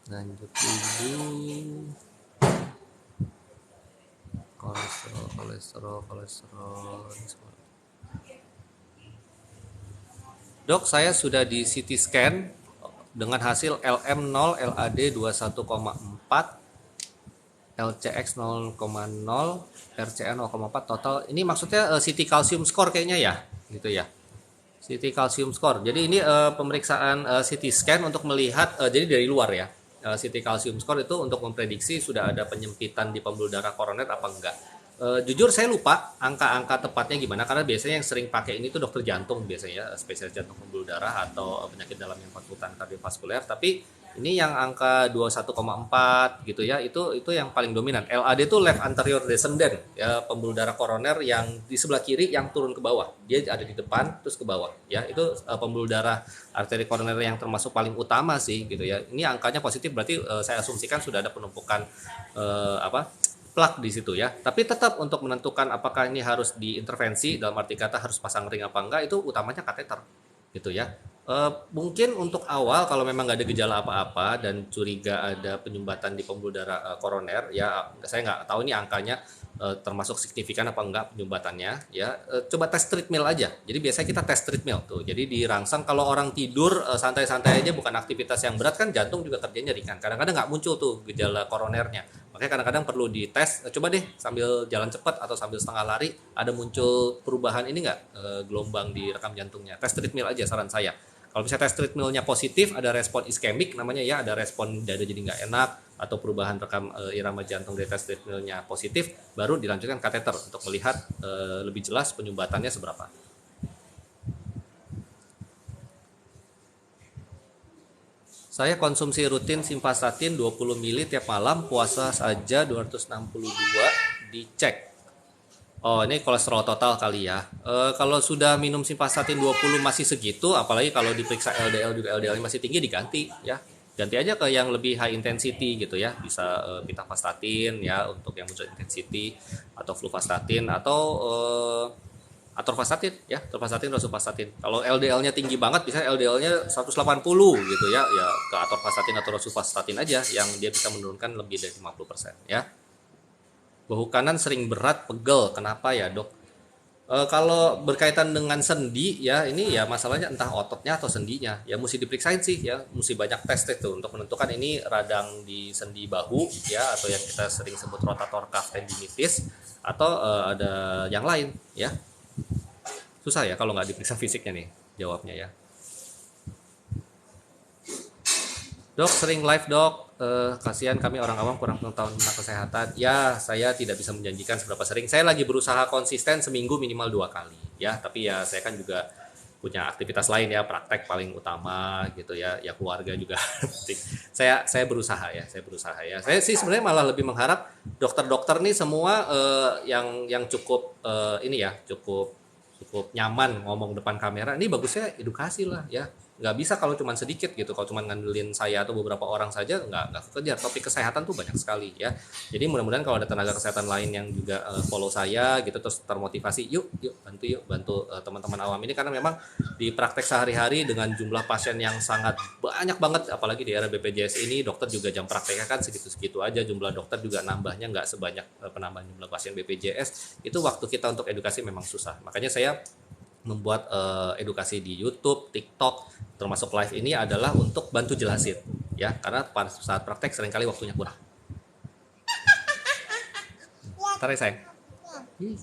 Lanjut dulu. Kolesterol. Dok, saya sudah di CT scan dengan hasil LM 0, LAD 21,4, LCX 0,0, RCA 0,4 total. Ini maksudnya CT calcium score kayaknya ya, gitu ya. CT calcium score. Jadi ini pemeriksaan CT scan untuk melihat, jadi dari luar ya. CT calcium score itu untuk memprediksi sudah ada penyempitan di pembuluh darah koroner apa enggak. Jujur saya lupa angka-angka tepatnya gimana, karena biasanya yang sering pakai ini tuh dokter jantung biasanya, spesialis jantung pembuluh darah atau penyakit dalam yang konsultan kardiovaskuler. Tapi ini yang angka 21,4 gitu ya, itu yang paling dominan. LAD itu left anterior descendant ya, pembuluh darah koroner yang di sebelah kiri yang turun ke bawah. Dia ada di depan terus ke bawah ya. Itu pembuluh darah arteri koroner yang termasuk paling utama sih gitu ya. Ini angkanya positif, berarti saya asumsikan sudah ada penumpukan plak di situ ya. Tapi tetap untuk menentukan apakah ini harus diintervensi, dalam arti kata harus pasang ring apa enggak, itu utamanya kateter gitu ya. Mungkin untuk awal kalau memang nggak ada gejala apa-apa dan curiga ada penyumbatan di pembuluh darah koroner ya, saya nggak tahu ini angkanya termasuk signifikan apa enggak penyumbatannya ya. Coba tes treadmill aja. Jadi biasanya kita tes treadmill tuh. Jadi dirangsang kalau orang tidur santai-santai aja, bukan aktivitas yang berat, kan jantung juga kerjanya ringan. Kadang-kadang nggak muncul tuh gejala koronernya. Makanya kadang-kadang perlu dites. Coba deh sambil jalan cepat atau sambil setengah lari ada muncul perubahan ini nggak, gelombang di rekam jantungnya. Tes treadmill aja saran saya. Kalau misalnya tes treadmillnya positif, ada respon iskemik namanya ya, ada respon dada jadi nggak enak atau perubahan rekam irama jantung dari tes treadmillnya positif, baru dilanjutkan kateter untuk melihat lebih jelas penyumbatannya seberapa. Saya konsumsi rutin simvastatin 20 ml tiap malam, puasa saja 262, dicek. Oh, ini kolesterol total kali ya. Kalau sudah minum simvastatin 20 masih segitu, apalagi kalau diperiksa LDL juga LDL masih tinggi, diganti ya. Ganti aja ke yang lebih high intensity gitu ya. Bisa pitavastatin ya untuk yang moderate intensity, atau fluvastatin, atau atorvastatin ya, atorvastatin, rosuvastatin. Kalau LDL-nya tinggi banget, bisa LDL-nya 180 gitu ya, ya ke atorvastatin atau rosuvastatin aja yang dia bisa menurunkan lebih dari 50% ya. Bahu kanan sering berat, pegel. Kenapa ya, Dok? Kalau berkaitan dengan sendi ya, ini ya masalahnya entah ototnya atau sendinya. Ya mesti diperiksain sih ya, mesti banyak tes itu untuk menentukan ini radang di sendi bahu ya, atau yang kita sering sebut rotator cuff tendinitis, atau ada yang lain ya. Susah ya kalau nggak diperiksa fisiknya nih jawabnya ya. Dok, sering live dok, kasihan kami orang awam kurang pengetahuan tentang kesehatan. Ya, saya tidak bisa menjanjikan seberapa sering. Saya lagi berusaha konsisten seminggu minimal 2 kali. Ya, tapi ya saya kan juga punya aktivitas lain ya, praktek paling utama gitu ya, ya keluarga juga penting. Saya berusaha ya, saya berusaha ya. Saya sih sebenarnya malah lebih mengharap dokter-dokter nih semua yang cukup ini ya, cukup nyaman ngomong depan kamera. Ini bagusnya edukasi lah ya. Nggak bisa kalau cuma sedikit gitu, kalau cuma ngandelin saya atau beberapa orang saja nggak kekejar. Topik kesehatan tuh banyak sekali ya, jadi mudah-mudahan kalau ada tenaga kesehatan lain yang juga follow saya gitu, terus termotivasi, yuk bantu teman-teman awam ini, karena memang di praktek sehari-hari dengan jumlah pasien yang sangat banyak banget, apalagi di era BPJS ini, dokter juga jam prakteknya kan segitu-segitu aja, jumlah dokter juga nambahnya nggak sebanyak penambahan jumlah pasien BPJS. Itu waktu kita untuk edukasi memang susah, makanya saya membuat edukasi di YouTube, TikTok, termasuk live ini adalah untuk bantu jelasin ya, karena pada saat praktek seringkali waktunya kurang. Ntar ya sayang.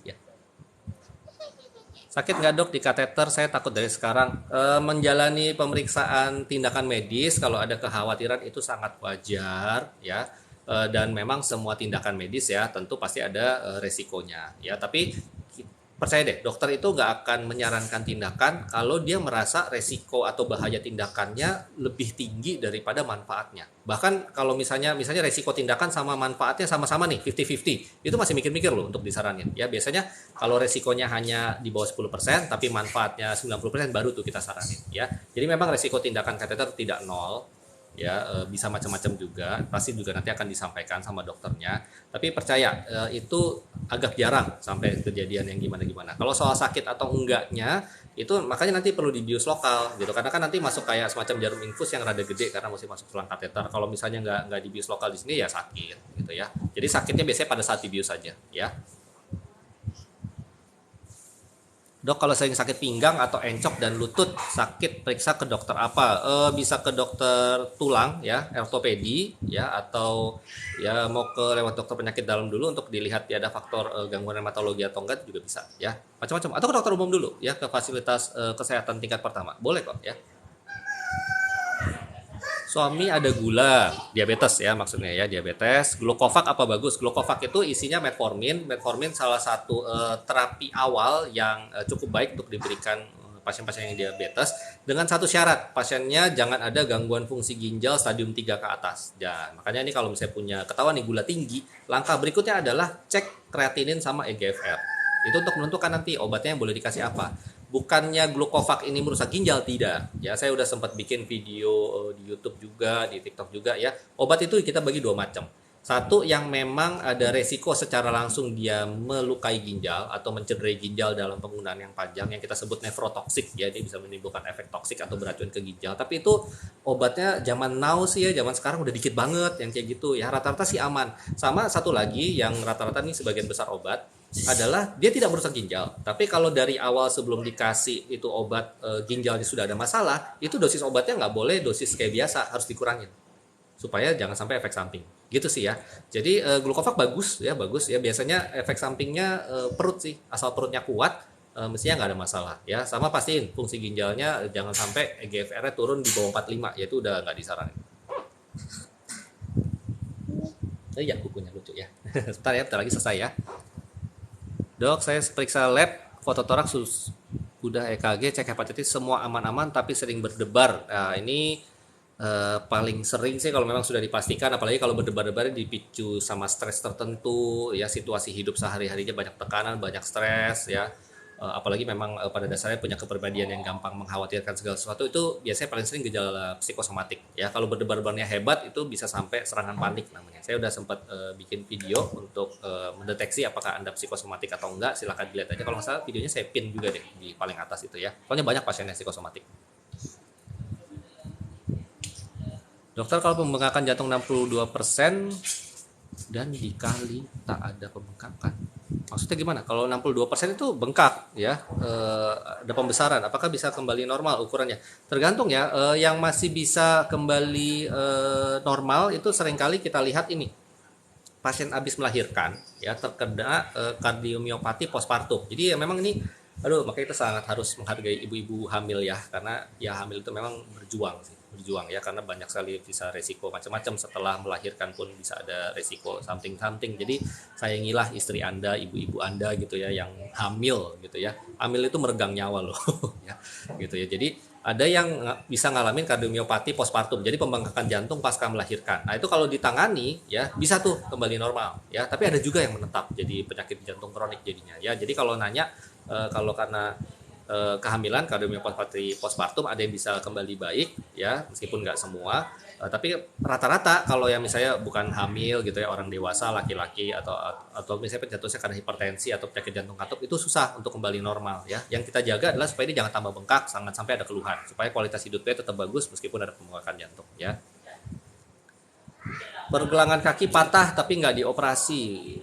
Ya. Sakit nggak dok di kateter? Saya takut dari sekarang. Menjalani pemeriksaan tindakan medis kalau ada kekhawatiran itu sangat wajar ya. Dan memang semua tindakan medis ya tentu pasti ada resikonya ya, tapi percaya deh, dokter itu nggak akan menyarankan tindakan kalau dia merasa resiko atau bahaya tindakannya lebih tinggi daripada manfaatnya. Bahkan kalau misalnya resiko tindakan sama manfaatnya sama-sama nih 50-50, itu masih mikir-mikir loh untuk disaranin. Ya biasanya kalau resikonya hanya di bawah 10% tapi manfaatnya 90% baru tuh kita saranin ya. Jadi memang resiko tindakan kateter tidak nol. ya, bisa macam-macam juga, pasti juga nanti akan disampaikan sama dokternya. Tapi percaya, itu agak jarang sampai kejadian yang gimana-gimana. Kalau soal sakit atau enggaknya itu makanya nanti perlu dibius lokal gitu, karena kan nanti masuk kayak semacam jarum infus yang rada gede karena mesti masuk tulang kateter. Kalau misalnya nggak dibius lokal di sini ya sakit gitu ya. Jadi sakitnya biasanya pada saat dibius saja ya. Dok, kalau sering sakit pinggang atau encok dan lutut sakit, periksa ke dokter apa? Bisa ke dokter tulang ya, ortopedi ya, atau ya mau ke lewat dokter penyakit dalam dulu untuk dilihat ya ada faktor gangguan reumatologi atau enggak juga bisa ya. Macam-macam. Atau ke dokter umum dulu ya, ke fasilitas kesehatan tingkat pertama. Boleh kok ya. Suami ada gula, diabetes ya maksudnya ya, diabetes. Glucovac apa bagus? Glucovac itu isinya metformin. Metformin salah satu terapi awal yang cukup baik untuk diberikan pasien-pasien yang diabetes dengan satu syarat, pasiennya jangan ada gangguan fungsi ginjal stadium 3 ke atas. Ya, makanya ini kalau misalnya punya ketahuan nih gula tinggi, langkah berikutnya adalah cek kreatinin sama EGFR. Itu untuk menentukan nanti obatnya yang boleh dikasih apa. Bukannya Glucovac ini merusak ginjal, tidak ya. Saya udah sempat bikin video di YouTube juga, di TikTok juga ya. Obat itu kita bagi dua macam. Satu yang memang ada resiko secara langsung dia melukai ginjal atau mencederai ginjal dalam penggunaan yang panjang, yang kita sebut nefrotoksik ya, dia bisa menimbulkan efek toksik atau beracun ke ginjal. Tapi itu obatnya zaman now sih ya, zaman sekarang udah dikit banget yang kayak gitu ya, rata-rata sih aman. Sama satu lagi yang rata-rata nih sebagian besar obat adalah dia tidak merusak ginjal. Tapi kalau dari awal sebelum dikasih itu obat ginjalnya sudah ada masalah, itu dosis obatnya nggak boleh dosis kayak biasa, harus dikurangin supaya jangan sampai efek samping. Gitu sih ya. Jadi Glucovac bagus ya. Biasanya efek sampingnya perut sih, asal perutnya kuat mestinya nggak ada masalah ya. Sama pastiin fungsi ginjalnya jangan sampai EGFR-nya turun di bawah 45, yaitu udah nggak disarankan. Iya, bukunya lucu ya. Sebentar ya, bentar lagi selesai ya. Dok, saya periksa lab, foto toraks udah EKG, cek hepatitis semua aman-aman tapi sering berdebar. Nah, ini paling sering sih kalau memang sudah dipastikan, apalagi kalau berdebar-debar dipicu sama stres tertentu ya, situasi hidup sehari-harinya banyak tekanan, banyak stres ya. Apalagi memang pada dasarnya punya kepribadian yang gampang mengkhawatirkan segala sesuatu, itu biasanya paling sering gejala psikosomatik ya. Kalau berdebar-debarnya hebat itu bisa sampai serangan panik namanya. Saya udah sempat bikin video untuk mendeteksi apakah Anda psikosomatik atau enggak. Silahkan dilihat aja, kalau nggak salah videonya saya pin juga deh di paling atas itu ya. Soalnya banyak pasien yang psikosomatik. Dokter, kalau pembengkakan jantung 62% dan dikali tak ada pembengkakan, maksudnya gimana? Kalau 62% itu bengkak ya, ada pembesaran, apakah bisa kembali normal ukurannya? Tergantung ya, yang masih bisa kembali normal itu seringkali kita lihat ini, pasien habis melahirkan ya terkena kardiomiopati postpartum. Jadi ya memang ini, aduh, makanya kita sangat harus menghargai ibu-ibu hamil ya, karena ya hamil itu memang berjuang ya, karena banyak sekali bisa resiko macam-macam, setelah melahirkan pun bisa ada resiko something. Jadi sayangilah istri Anda, ibu-ibu Anda gitu ya, yang hamil gitu ya. Hamil itu meregang nyawa loh ya gitu ya. Jadi ada yang bisa ngalamin kardiomiopati postpartum, jadi pembengkakan jantung pasca melahirkan. Nah itu kalau ditangani ya bisa tuh kembali normal ya. Tapi ada juga yang menetap jadi penyakit jantung kronik jadinya ya. Jadi kalau nanya kalau karena kehamilan kardiomiopati postpartum ada yang bisa kembali baik ya, meskipun nggak semua, tapi rata-rata kalau yang misalnya bukan hamil gitu ya, orang dewasa, laki-laki atau misalnya jatuhnya karena hipertensi atau penyakit jantung katup, itu susah untuk kembali normal ya. Yang kita jaga adalah supaya dia jangan tambah bengkak, jangan sampai ada keluhan, supaya kualitas hidupnya tetap bagus meskipun ada pembengkakan jantung ya. Pergelangan kaki patah tapi nggak dioperasi,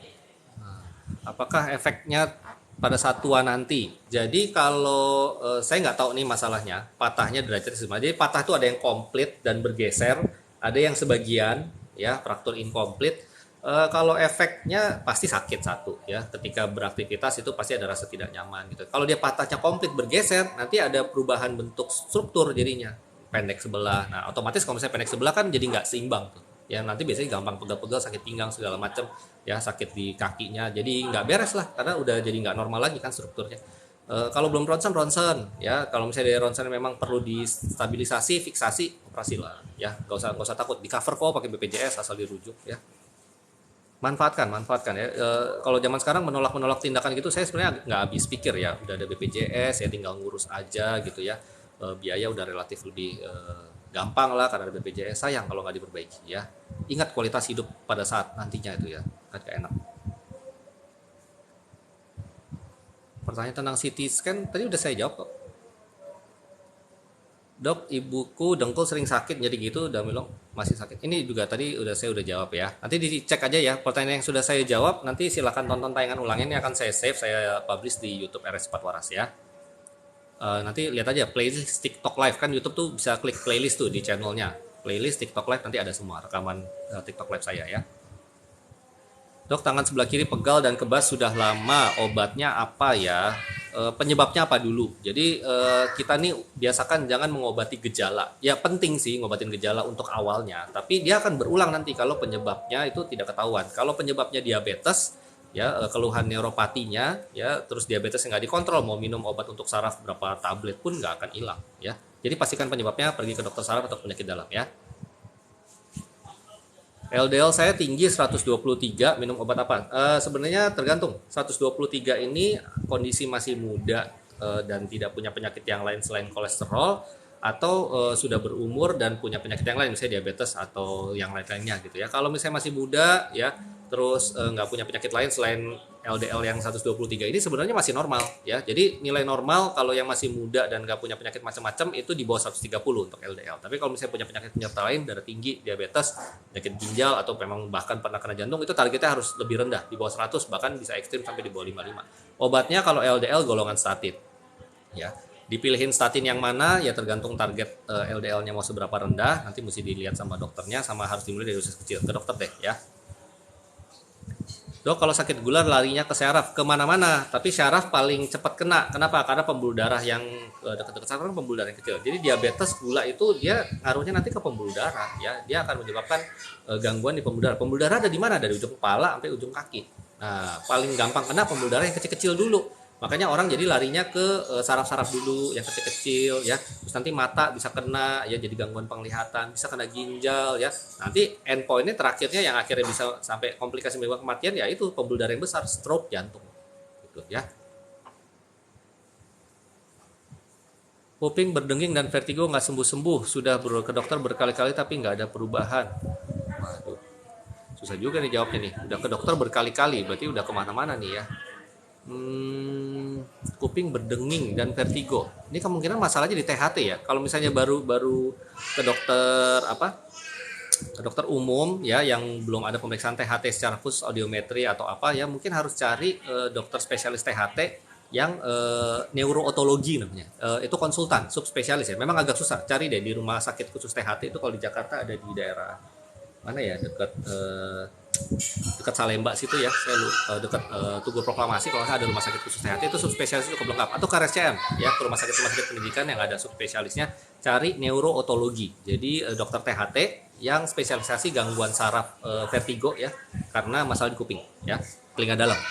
apakah efeknya pada saat tua nanti? Jadi kalau saya nggak tahu nih masalahnya, patahnya derajat semua. Jadi patah itu ada yang komplit dan bergeser, ada yang sebagian ya, fraktur inkomplit. Kalau efeknya pasti sakit satu ya, ketika beraktivitas itu pasti ada rasa tidak nyaman gitu. Kalau dia patahnya komplit bergeser, nanti ada perubahan bentuk struktur jadinya, pendek sebelah. Nah otomatis kalau misalnya pendek sebelah kan jadi nggak seimbang tuh ya, nanti biasanya gampang pegal-pegal, sakit pinggang segala macam ya, sakit di kakinya, jadi nggak beres lah karena udah jadi nggak normal lagi kan strukturnya. Kalau belum ronsen ya, kalau misalnya dari ronsen memang perlu distabilisasi, fiksasi, operasi lah ya, nggak usah takut, di cover kok pakai BPJS asal dirujuk ya. Manfaatkan ya. Kalau zaman sekarang menolak tindakan gitu, saya sebenarnya nggak habis pikir ya, udah ada BPJS ya, tinggal ngurus aja gitu ya. Biaya udah relatif lebih gampang lah karena ada BPJS, sayang kalau nggak diperbaiki ya. Ingat kualitas hidup pada saat nantinya itu ya, kan gak enak. Pertanyaan tentang CT scan tadi udah saya jawab kok. Dok, ibuku dengkul sering sakit jadi gitu, udah bilang masih sakit. Ini juga tadi saya udah jawab ya. Nanti dicek aja ya pertanyaan yang sudah saya jawab. Nanti silakan tonton tayangan ulangnya, ini akan saya save, saya publish di YouTube RS4 Waras ya. Nanti lihat aja playlist TikTok Live, kan YouTube tuh bisa klik playlist tuh di channelnya. Playlist TikTok Live nanti ada semua rekaman TikTok Live saya ya. Dok, tangan sebelah kiri pegal dan kebas sudah lama, obatnya apa ya? Penyebabnya apa dulu? Jadi kita nih biasakan jangan mengobati gejala. Ya penting sih ngobatin gejala untuk awalnya, tapi dia akan berulang nanti kalau penyebabnya itu tidak ketahuan. Kalau penyebabnya diabetes, ya keluhan neuropatinya, ya terus diabetes nggak dikontrol, mau minum obat untuk saraf berapa tablet pun nggak akan hilang. Ya, jadi pastikan penyebabnya, pergi ke dokter saraf atau penyakit dalam ya. LDL saya tinggi 123, minum obat apa? Sebenarnya tergantung. 123 ini kondisi masih muda dan tidak punya penyakit yang lain selain kolesterol, atau sudah berumur dan punya penyakit yang lain, misalnya diabetes atau yang lain-lainnya gitu ya. Kalau misalnya masih muda ya, terus nggak punya penyakit lain selain LDL yang 123 ini, sebenarnya masih normal ya. Jadi nilai normal kalau yang masih muda dan nggak punya penyakit macam-macam itu di bawah 130 untuk LDL. Tapi kalau misalnya punya penyakit penyerta lain, darah tinggi, diabetes, penyakit ginjal, atau memang bahkan pernah kena jantung, itu targetnya harus lebih rendah, di bawah 100, bahkan bisa ekstrim sampai di bawah 55. Obatnya kalau LDL golongan statin ya. Dipilihin statin yang mana ya tergantung target LDL-nya mau seberapa rendah, nanti mesti dilihat sama dokternya, sama harus dimulai dari dosis kecil. Ke dokter deh ya. Dok, kalau sakit gula larinya ke syaraf, kemana-mana, tapi syaraf paling cepat kena. Kenapa? Karena pembuluh darah yang dekat-dekat syaraf kan pembuluh darah yang kecil. Jadi diabetes, gula itu dia ngaruhnya nanti ke pembuluh darah ya. Dia akan menyebabkan gangguan di pembuluh darah. Pembuluh darah ada di mana? Dari ujung kepala sampai ujung kaki. Nah, paling gampang kena pembuluh darah yang kecil-kecil dulu. Makanya orang jadi larinya ke saraf-saraf dulu yang kecil-kecil ya. Terus nanti mata bisa kena ya, jadi gangguan penglihatan, bisa kena ginjal ya. Nanti endpointnya terakhirnya yang akhirnya bisa sampai komplikasi menyebabkan kematian, ya itu pembuluh darah yang besar, stroke jantung gitu ya. Kuping berdenging dan vertigo nggak sembuh-sembuh, sudah ke dokter berkali-kali tapi nggak ada perubahan. Waduh, susah juga nih jawabnya nih. Udah ke dokter berkali-kali, berarti udah kemana-mana nih ya. Kuping berdenging dan vertigo. Ini kemungkinan masalahnya di THT ya. Kalau misalnya baru ke dokter ke dokter umum ya, yang belum ada pemeriksaan THT secara khusus, audiometri atau apa ya, mungkin harus cari dokter spesialis THT yang neurootologi namanya. Itu konsultan subspesialis ya. Memang agak susah cari deh di rumah sakit khusus THT itu. Kalau di Jakarta ada di daerah mana ya, dekat Salemba situ ya, saya dekat Tugu Proklamasi, kalau nggak ada rumah sakit khusus THT itu subspesialis cukup lengkap, atau ke RSCM ya, ke rumah sakit pendidikan yang ada subspesialisnya, cari neurootologi. Jadi dokter THT yang spesialisasi gangguan saraf vertigo ya, karena masalah di kuping ya, telinga dalam.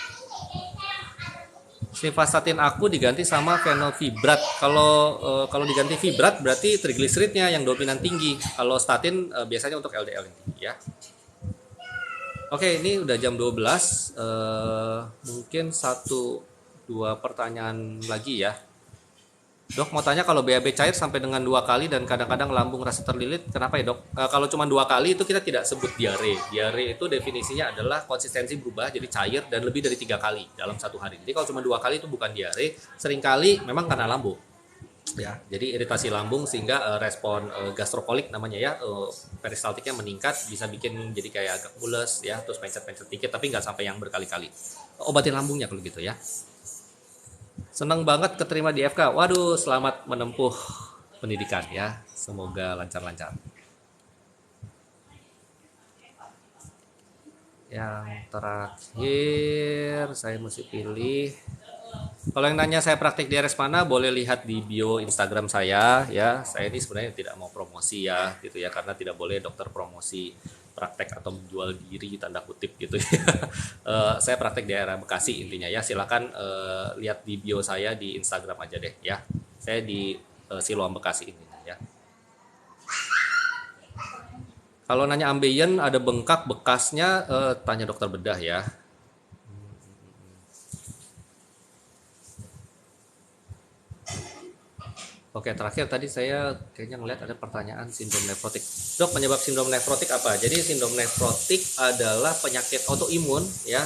Simvastatin aku diganti sama fenovibrat. Kalau diganti vibrat berarti trigliseridnya yang dominan tinggi. Kalau statin biasanya untuk LDL yang tinggi ya. Oke, ini udah jam 12. Mungkin 1-2 pertanyaan lagi ya. Dok, mau tanya, kalau BAB cair sampai dengan 2 kali dan kadang-kadang lambung rasa terlilit, kenapa ya dok? Kalau cuma 2 kali itu kita tidak sebut diare. Diare itu definisinya adalah konsistensi berubah jadi cair dan lebih dari 3 kali dalam 1 hari. Jadi kalau cuma 2 kali itu bukan diare. Seringkali memang karena lambung. Ya, jadi iritasi lambung sehingga respon gastrokolik namanya ya, peristaltiknya meningkat, bisa bikin jadi kayak agak mules ya, terus pencet-pencet dikit, tapi nggak sampai yang berkali-kali. Obatin lambungnya kalau gitu ya. Senang banget keterima di FK. Waduh, selamat menempuh pendidikan ya. Semoga lancar-lancar. Yang terakhir saya mesti pilih. Kalau yang nanya saya praktik di RS mana, boleh lihat di bio Instagram saya ya. Saya ini sebenarnya tidak mau promosi ya gitu ya, karena tidak boleh dokter promosi praktek atau menjual diri tanda kutip gitu ya. Saya praktek di daerah Bekasi intinya ya. Silakan lihat di bio saya di Instagram aja deh ya. Saya di Siloam Bekasi intinya ya. Kalau nanya ambeien ada bengkak bekasnya, tanya dokter bedah ya. Oke, terakhir tadi saya kayaknya ngeliat ada pertanyaan sindrom nefrotik. Dok, penyebab sindrom nefrotik apa? Jadi sindrom nefrotik adalah penyakit autoimun ya,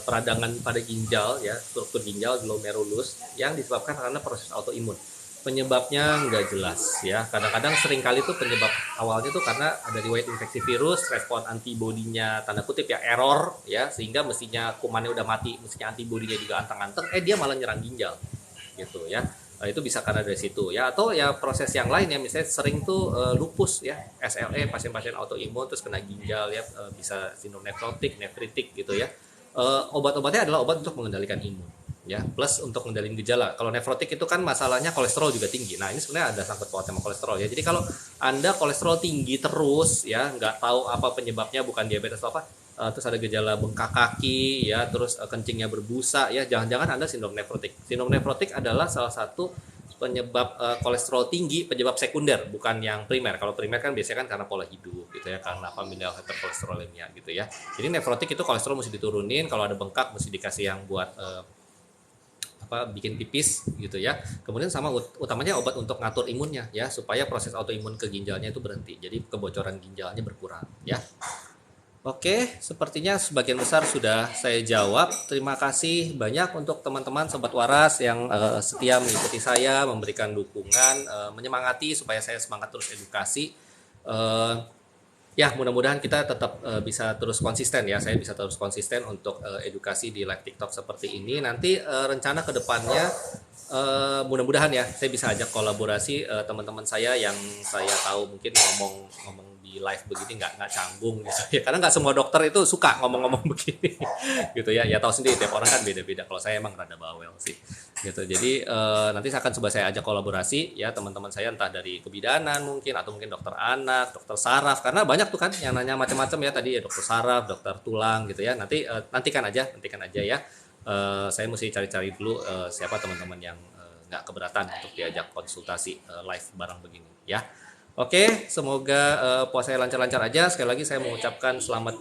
peradangan pada ginjal ya, struktur ginjal glomerulus yang disebabkan karena proses autoimun. Penyebabnya nggak jelas ya. Kadang-kadang sering kali tuh penyebab awalnya tuh karena ada riwayat infeksi virus, respon antibodinya tanda kutip ya error ya, sehingga mestinya kumannya udah mati, mestinya antibodinya juga anteng-anteng, dia malah nyerang ginjal gitu ya. Itu bisa karena dari situ ya, atau ya proses yang lain ya, misalnya sering tuh lupus ya, SLE, pasien-pasien autoimun terus kena ginjal ya, bisa sindrom nefrotik, nefritik gitu ya. Obat-obatnya adalah obat untuk mengendalikan imun ya, plus untuk mengendalikan gejala. Kalau nefrotik itu kan masalahnya kolesterol juga tinggi. Nah ini sebenarnya ada sangkut paut sama kolesterol ya. Jadi kalau anda kolesterol tinggi terus ya, nggak tahu apa penyebabnya, bukan diabetes atau apa, terus ada gejala bengkak kaki ya, terus kencingnya berbusa ya, jangan-jangan Anda sindrom nefrotik. Sindrom nefrotik adalah salah satu penyebab kolesterol tinggi, penyebab sekunder, bukan yang primer. Kalau primer kan biasanya kan karena pola hidup gitu ya, karena familial hyperkolesterolemia gitu ya. Jadi nefrotik itu kolesterol mesti diturunin, kalau ada bengkak mesti dikasih yang buat bikin pipis gitu ya. Kemudian sama utamanya obat untuk ngatur imunnya ya, supaya proses autoimun ke ginjalnya itu berhenti. Jadi kebocoran ginjalnya berkurang ya. Oke, sepertinya sebagian besar sudah saya jawab. Terima kasih banyak untuk teman-teman Sobat Waras yang setia mengikuti saya, memberikan dukungan, menyemangati supaya saya semangat terus edukasi. Ya, mudah-mudahan kita tetap bisa terus konsisten ya. Saya bisa terus konsisten untuk edukasi di live TikTok seperti ini. Nanti rencana ke depannya mudah-mudahan ya saya bisa ajak kolaborasi teman-teman saya yang saya tahu mungkin ngomong di live begini nggak canggung gitu ya, karena nggak semua dokter itu suka ngomong-ngomong begini gitu ya. Ya tahu sendiri tiap orang kan beda-beda, kalau saya emang rada bawel sih gitu. Jadi nanti akan coba saya ajak kolaborasi ya teman-teman saya, entah dari kebidanan mungkin, atau mungkin dokter anak, dokter saraf, karena banyak tuh kan yang nanya macam-macam ya tadi ya, dokter saraf, dokter tulang gitu ya. Nantikan aja ya. Saya mesti cari-cari dulu siapa teman-teman yang nggak keberatan untuk diajak konsultasi live bareng begini ya. Oke, semoga puasanya lancar-lancar aja. Sekali lagi saya mengucapkan selamat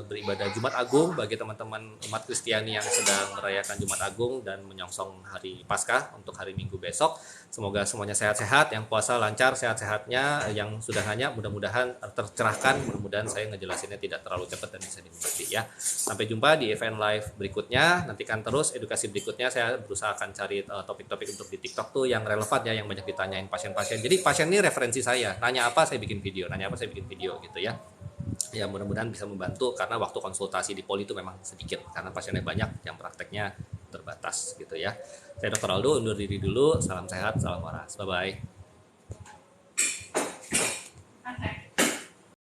beribadah Jumat Agung bagi teman-teman umat Kristiani yang sedang merayakan Jumat Agung dan menyongsong hari Paskah untuk hari Minggu besok. Semoga semuanya sehat-sehat, yang puasa lancar sehat-sehatnya, yang sudah hanya mudah-mudahan tercerahkan, mudah-mudahan saya ngejelasinnya tidak terlalu cepat dan bisa dimengerti ya. Sampai jumpa di event live berikutnya. Nantikan terus edukasi berikutnya, saya berusaha akan cari topik-topik untuk di TikTok tuh yang relevan ya, yang banyak ditanyain pasien-pasien. Jadi pasien ini referensi saya, nanya apa saya bikin video gitu ya. Ya mudah-mudahan bisa membantu, karena waktu konsultasi di Poli itu memang sedikit karena pasiennya banyak, yang prakteknya terbatas gitu ya. Saya Dr. Aldo undur diri dulu. Salam sehat, salam waras, bye bye.